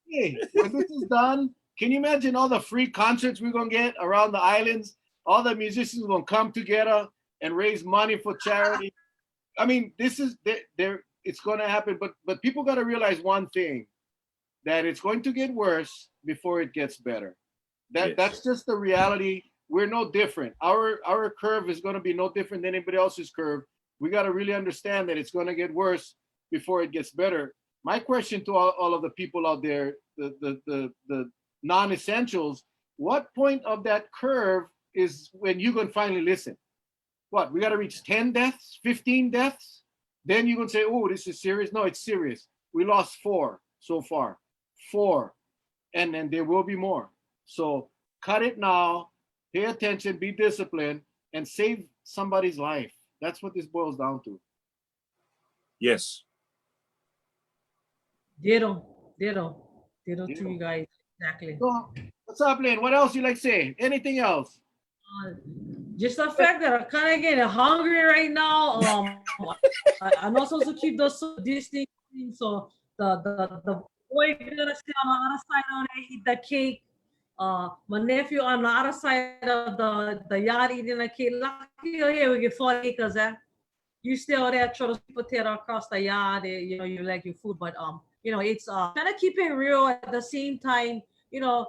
C: Hey, when this is done, can you imagine all the free concerts we're going to get around the islands? All the musicians are going to come together and raise money for charity. I mean, this is it's going to happen, but people got to realize one thing, that it's going to get worse before it gets better. That's just the reality. We're no different. Our curve is going to be no different than anybody else's curve. We got to really understand that it's going to get worse before it gets better. My question to all of the people out there, the non-essentials, what point of that curve is when you going to finally listen? What, we got to reach 10 deaths, 15 deaths? Then you're going to say, "Oh, this is serious." No, it's serious. We lost 4 so far. 4. And then there will be more. So cut it now, pay attention, be disciplined, and save somebody's life. That's what this boils down to.
A: Yes.
B: Ditto to you guys. Exactly.
C: So, what's up, Lynn? What else you like to say? Anything else?
B: Just the fact that I'm kind of getting hungry right now. I'm not supposed to keep those distancing. So the boy gonna stay on the other side on there, eat the cake. My nephew on the other side of the yard eating the cake. Lucky here we get 40 acres. you still there trying to sweep potato across the yard, you know, you like your food, but you know, it's kind of keeping real at the same time, you know,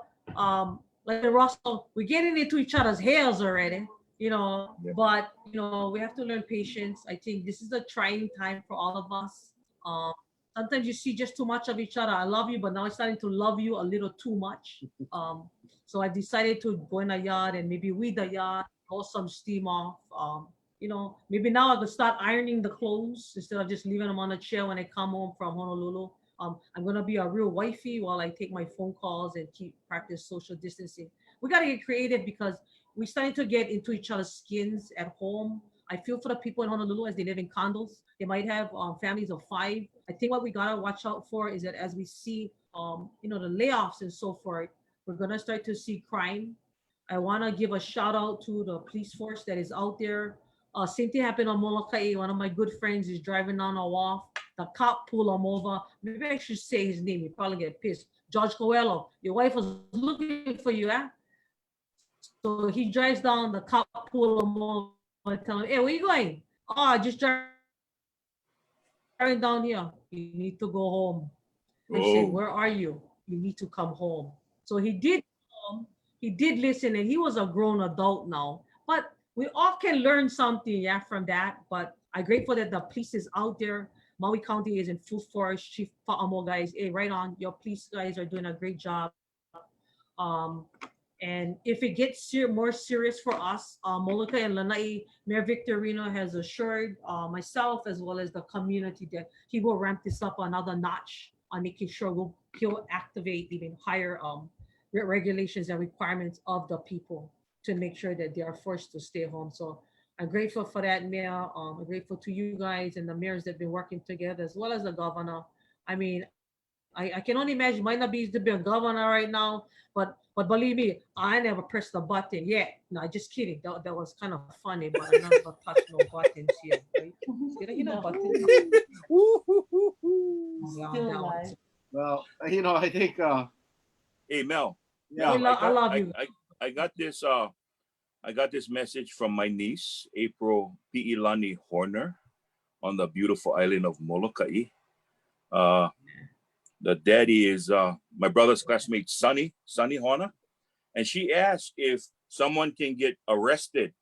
B: like Russell, we're getting into each other's hairs already, you know,
A: Yeah.
B: but you know, we have to learn patience. I think this is a trying time for all of us. Um, Sometimes you see just too much of each other. I love you, but now it's starting to love you a little too much. So I decided to go in the yard and maybe weed the yard, blow some steam off. You know, maybe now I could start ironing the clothes instead of just leaving them on a chair when I come home from Honolulu. I'm gonna be a real wifey while I take my phone calls and keep practice social distancing. We gotta get creative because we're starting to get into each other's skins at home. I feel for the people in Honolulu as they live in condos. They might have families of 5. I think what we gotta watch out for is that as we see, you know, the layoffs and so forth, we're gonna start to see crime. I wanna give a shout out to the police force that is out there. Same thing happened on Molokai. One of my good friends is driving down a wharf. The cop pulled him over. Maybe I should say his name. He probably get pissed. George Coelho, your wife was looking for you, huh? So he drives down. The cop pull him over and tell him, "Hey, where you going?" "Oh, I just driving down here." "You need to go home." They said,
A: Oh,
B: "Where are you?" "You need to come home." So he did come. He did listen, and he was a grown adult now. But we all can learn something, yeah, from that. But I'm grateful that the police is out there. Maui County is in full force. Chief Fa'amo guys, hey, right on. Your police guys are doing a great job. Um, and if it gets more serious for us, Molokai and Lanai, Mayor Victorino has assured myself as well as the community that he will ramp this up another notch on making sure he'll activate even higher regulations and requirements of the people to make sure that they are forced to stay home. So I'm grateful for that, Mayor. I'm grateful to you guys and the mayors that have been working together as well as the governor. I mean, I can only imagine might not be to be a governor right now, but believe me, I never pressed the button yet. No, just kidding. That was kind of funny, but I never touched no buttons here. Right? You know
D: No.
B: buttons. Yeah,
D: Still
B: that one.
D: alive.
C: Well, you know, I think
A: hey Mel.
C: yeah.
A: Mel,
B: I love you.
A: I got this message from my niece, April Pi'ilani Horner, on the beautiful island of Molokai. The daddy is my brother's classmate, Sonny Horner. And she asked if someone can get arrested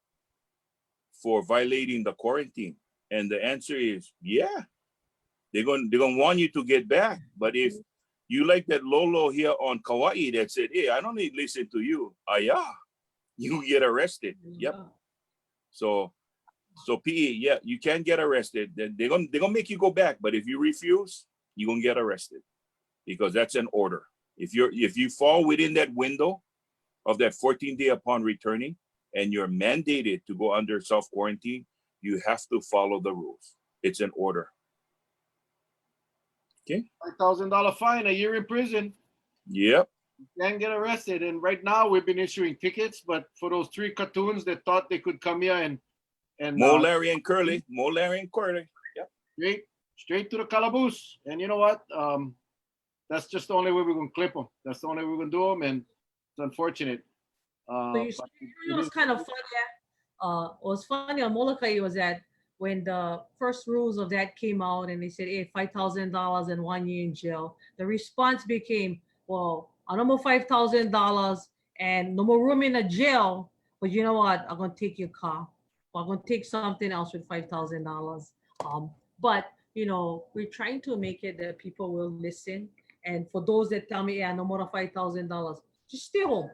A: for violating the quarantine. And the answer is, yeah, they're gonna want you to get back. But if you like that Lolo here on Kauai that said, hey, I don't need to listen to you, yeah, you get arrested. Yep. So PE, yeah, you can get arrested. They're gonna make you go back. But if you refuse, you're gonna get arrested because that's an order. If you fall within that window of that 14-day upon returning and you're mandated to go under self-quarantine, you have to follow the rules. It's an order. Okay?
C: $5,000 fine, a year in prison.
A: Yep.
C: You can get arrested. And right now we've been issuing tickets, but for those 3 cartoons that thought they could come here and
A: Mo, Larry, and Curly. Yep.
C: Straight to the calaboose. And you know what? That's just the only way we're gonna clip them. That's the only way we're gonna do them, and it's unfortunate.
B: So it was kind of funny. What was funny on Molokai was that when the first rules of that came out and they said, hey, $5,000 and 1 year in jail, the response became, well, no more $5,000 and no more room in a jail. But you know what? I'm gonna take your car. Or I'm gonna take something else with $5,000. But you know, we're trying to make it that people will listen. And for those that tell me, yeah, no more than $5,000, just stay home.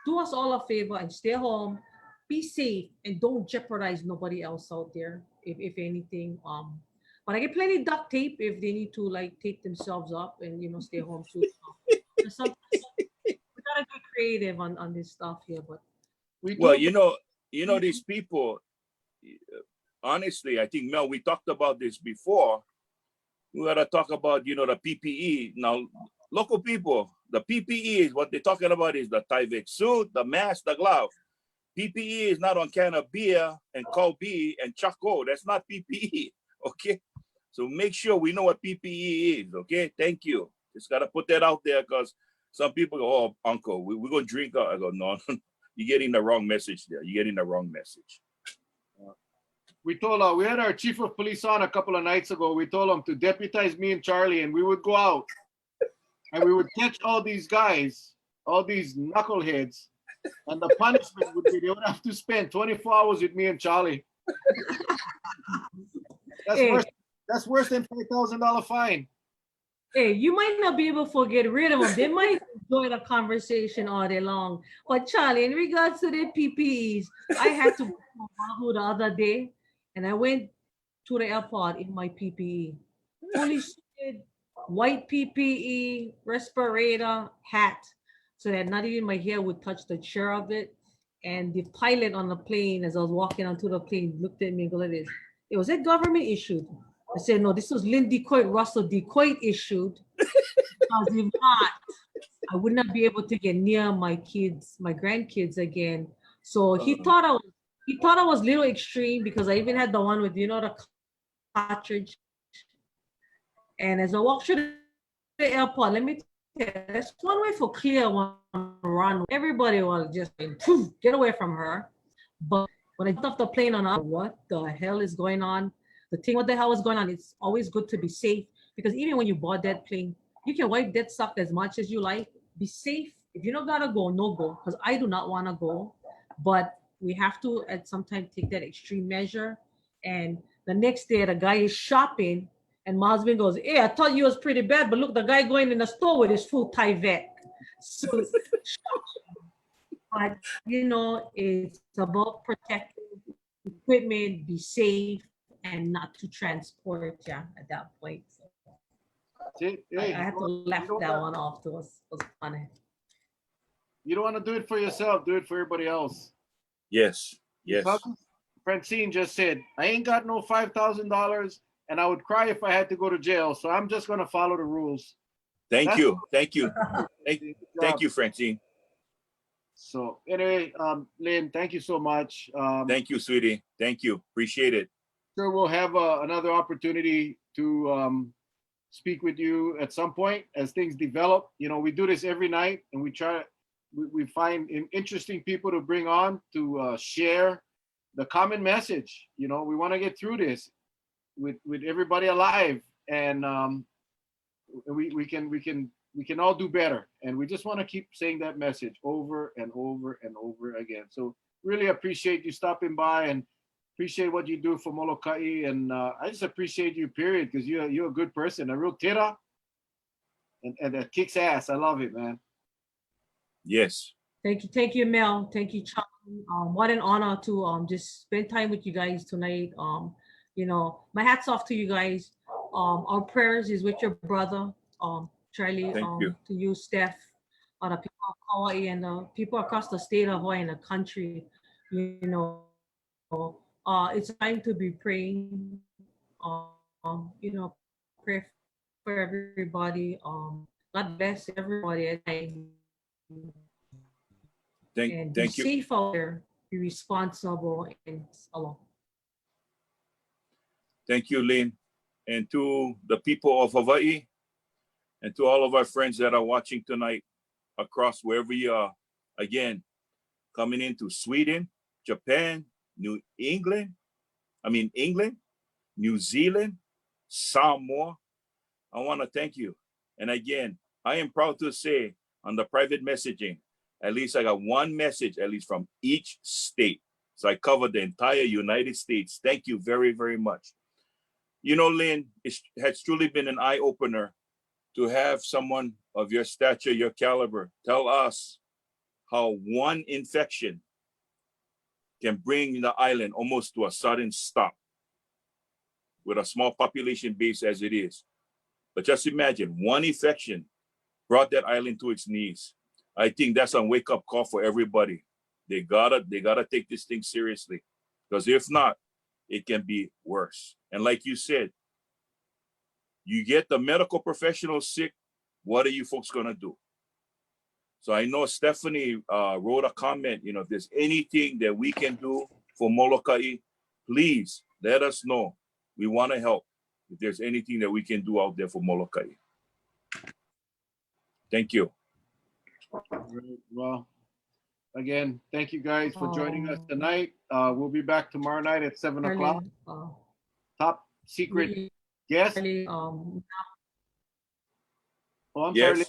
B: Do us all a favor and stay home, be safe, and don't jeopardize nobody else out there, if anything. But I get plenty duct tape if they need to like tape themselves up and you know stay home too. So we gotta be creative on this stuff here, but
A: Well, you know these people. Honestly, I think Mel, we talked about this before. We gotta talk about the PPE now. Local people, the PPE is what they're talking about is the Tyvek suit, the mask, the glove. PPE is not on can of beer and Kobe and Choco. That's not PPE. Okay. So make sure we know what PPE is. Okay. Thank you. Just got to put that out there because some people go, oh, uncle, we're going to drink. I go, no, you're getting the wrong message there. You're getting the wrong message.
C: we told we had our chief of police on a couple of nights ago. We told him to deputize me and Charlie, and we would go out and we would catch all these guys, all these knuckleheads, and the punishment would be they would have to spend 24 hours with me and Charlie. That's
B: Hey.
C: worse. That's worse than $5,000 fine.
B: Hey, you might not be able to get rid of them. They might enjoy the conversation all day long. But Charlie, in regards to the PPEs, I had to go to Oahu the other day, and I went to the airport in my PPE. Fully suited, white PPE, respirator, hat, so that not even my hair would touch the chair of it. And the pilot on the plane, as I was walking onto the plane, looked at me and go like this. It was a government issued. I said, no, this was Lynn DeCoite, Russell DeCoite issued. Because if not, I would not be able to get near my kids, my grandkids again. So he thought I was a little extreme because I even had the one with, the cartridge. And as I walked through the airport, let me tell you, that's one way for clear one run. Everybody was just poof, get away from her. But when I got off the plane what the hell is going on? The thing, what the hell is going on? It's always good to be safe because even when you board that plane, you can wipe that stuff as much as you like. Be safe. If you don't gotta go, no go. Because I do not want to go, but we have to at some time take that extreme measure. And the next day, the guy is shopping, and my husband goes, "Hey, I thought you was pretty bad, but look, the guy going in the store with his full tie vet." So, but it's about protecting equipment, be safe, and not to transport at that point. So I had to laugh that one off. It was funny.
C: You don't want to do it for yourself, do it for everybody else.
A: Yes.
C: Francine just said, I ain't got no $5,000 and I would cry if I had to go to jail. So I'm just going to follow the rules.
A: Thank you, Francine.
C: So anyway, Lynn, thank you so much.
A: Thank you, sweetie. Thank you. Appreciate it.
C: Sure, we'll have another opportunity to speak with you at some point as things develop. We do this every night, and we find interesting people to bring on to share the common message. We want to get through this with everybody alive, and we can all do better. And we just want to keep saying that message over and over and over again. So really appreciate you stopping by and appreciate what you do for Molokai. And I just appreciate you, period, because you're a good person, a real tira, and that kicks ass. I love it, man.
A: Yes.
B: Thank you, Mel. Thank you, Charlie. What an honor to just spend time with you guys tonight. My hats off to you guys. Our prayers is with your brother, Charlie.
A: Thank you.
B: To you, Steph, the people of Hawaii and the people across the state of Hawaii and the country. It's time to be praying. Pray for everybody. God bless everybody.
A: Thank
B: be
A: you.
B: Safe out there, be responsible, and alone.
A: Thank you, Lynn. And to the people of Hawaii, and to all of our friends that are watching tonight across wherever you are, again, coming into Sweden, Japan, England, New Zealand, Samoa. I want to thank you. And again, I am proud to say on the private messaging, at least I got one message, at least from each state. So I covered the entire United States. Thank you very, very much. Lynn, it has truly been an eye-opener to have someone of your stature, your caliber, tell us how one infection can bring the island almost to a sudden stop with a small population base as it is. But just imagine, one infection brought that island to its knees. I think that's a wake-up call for everybody. They gotta take this thing seriously, because if not, it can be worse. And like you said, you get the medical professionals sick, what are you folks gonna do? So I know Stephanie wrote a comment, if there's anything that we can do for Molokai, please let us know. We wanna help if there's anything that we can do out there for Molokai. Thank you.
C: Well, Again, thank you guys for joining us tonight. We'll be back tomorrow night at 7 o'clock. Top secret
B: Really,
C: guest.
B: really,
C: Oh, I'm
A: Yes.
C: sorry,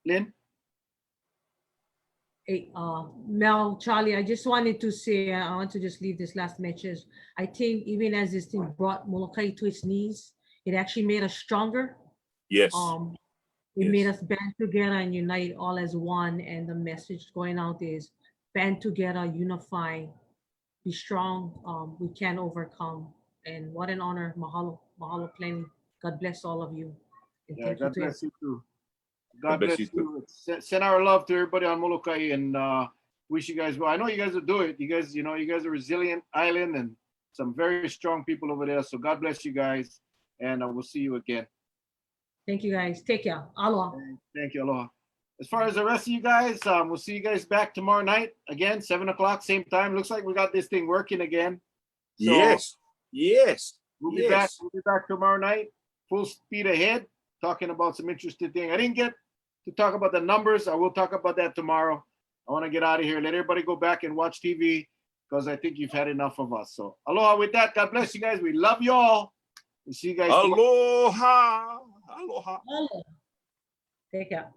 C: Lynn.
B: Hey, Mel, Charlie, I just wanted to say, I want to just leave this last message. I think even as this thing brought Molokai to its knees, it actually made us stronger.
A: Yes.
B: It made us band together and unite all as one. And the message going out is band together, unify, be strong. We can overcome. And what an honor. Mahalo, mahalo plenty. God bless all of you. And
C: Yeah,
B: thank
C: God
B: you
C: bless
B: to
C: you too. God bless you too. Send our love to everybody on Molokai and wish you guys well. I know you guys will do it. You guys are a resilient island and some very strong people over there. So God bless you guys, and we'll see you again.
B: Thank you guys. Take care. Aloha.
C: Thank you, aloha. As far as the rest of you guys, we'll see you guys back tomorrow night again, 7 o'clock, same time. Looks like we got this thing working again. So
A: Yes.
C: We'll be back. We'll be back tomorrow night, full speed ahead, talking about some interesting things. I didn't get to talk about the numbers. I will talk about that tomorrow. I want to get out of here. Let everybody go back and watch TV because I think you've had enough of us. So aloha with that. God bless you guys. We love you all. We'll see you guys tomorrow.
A: Aloha. Aloha.
B: Take care.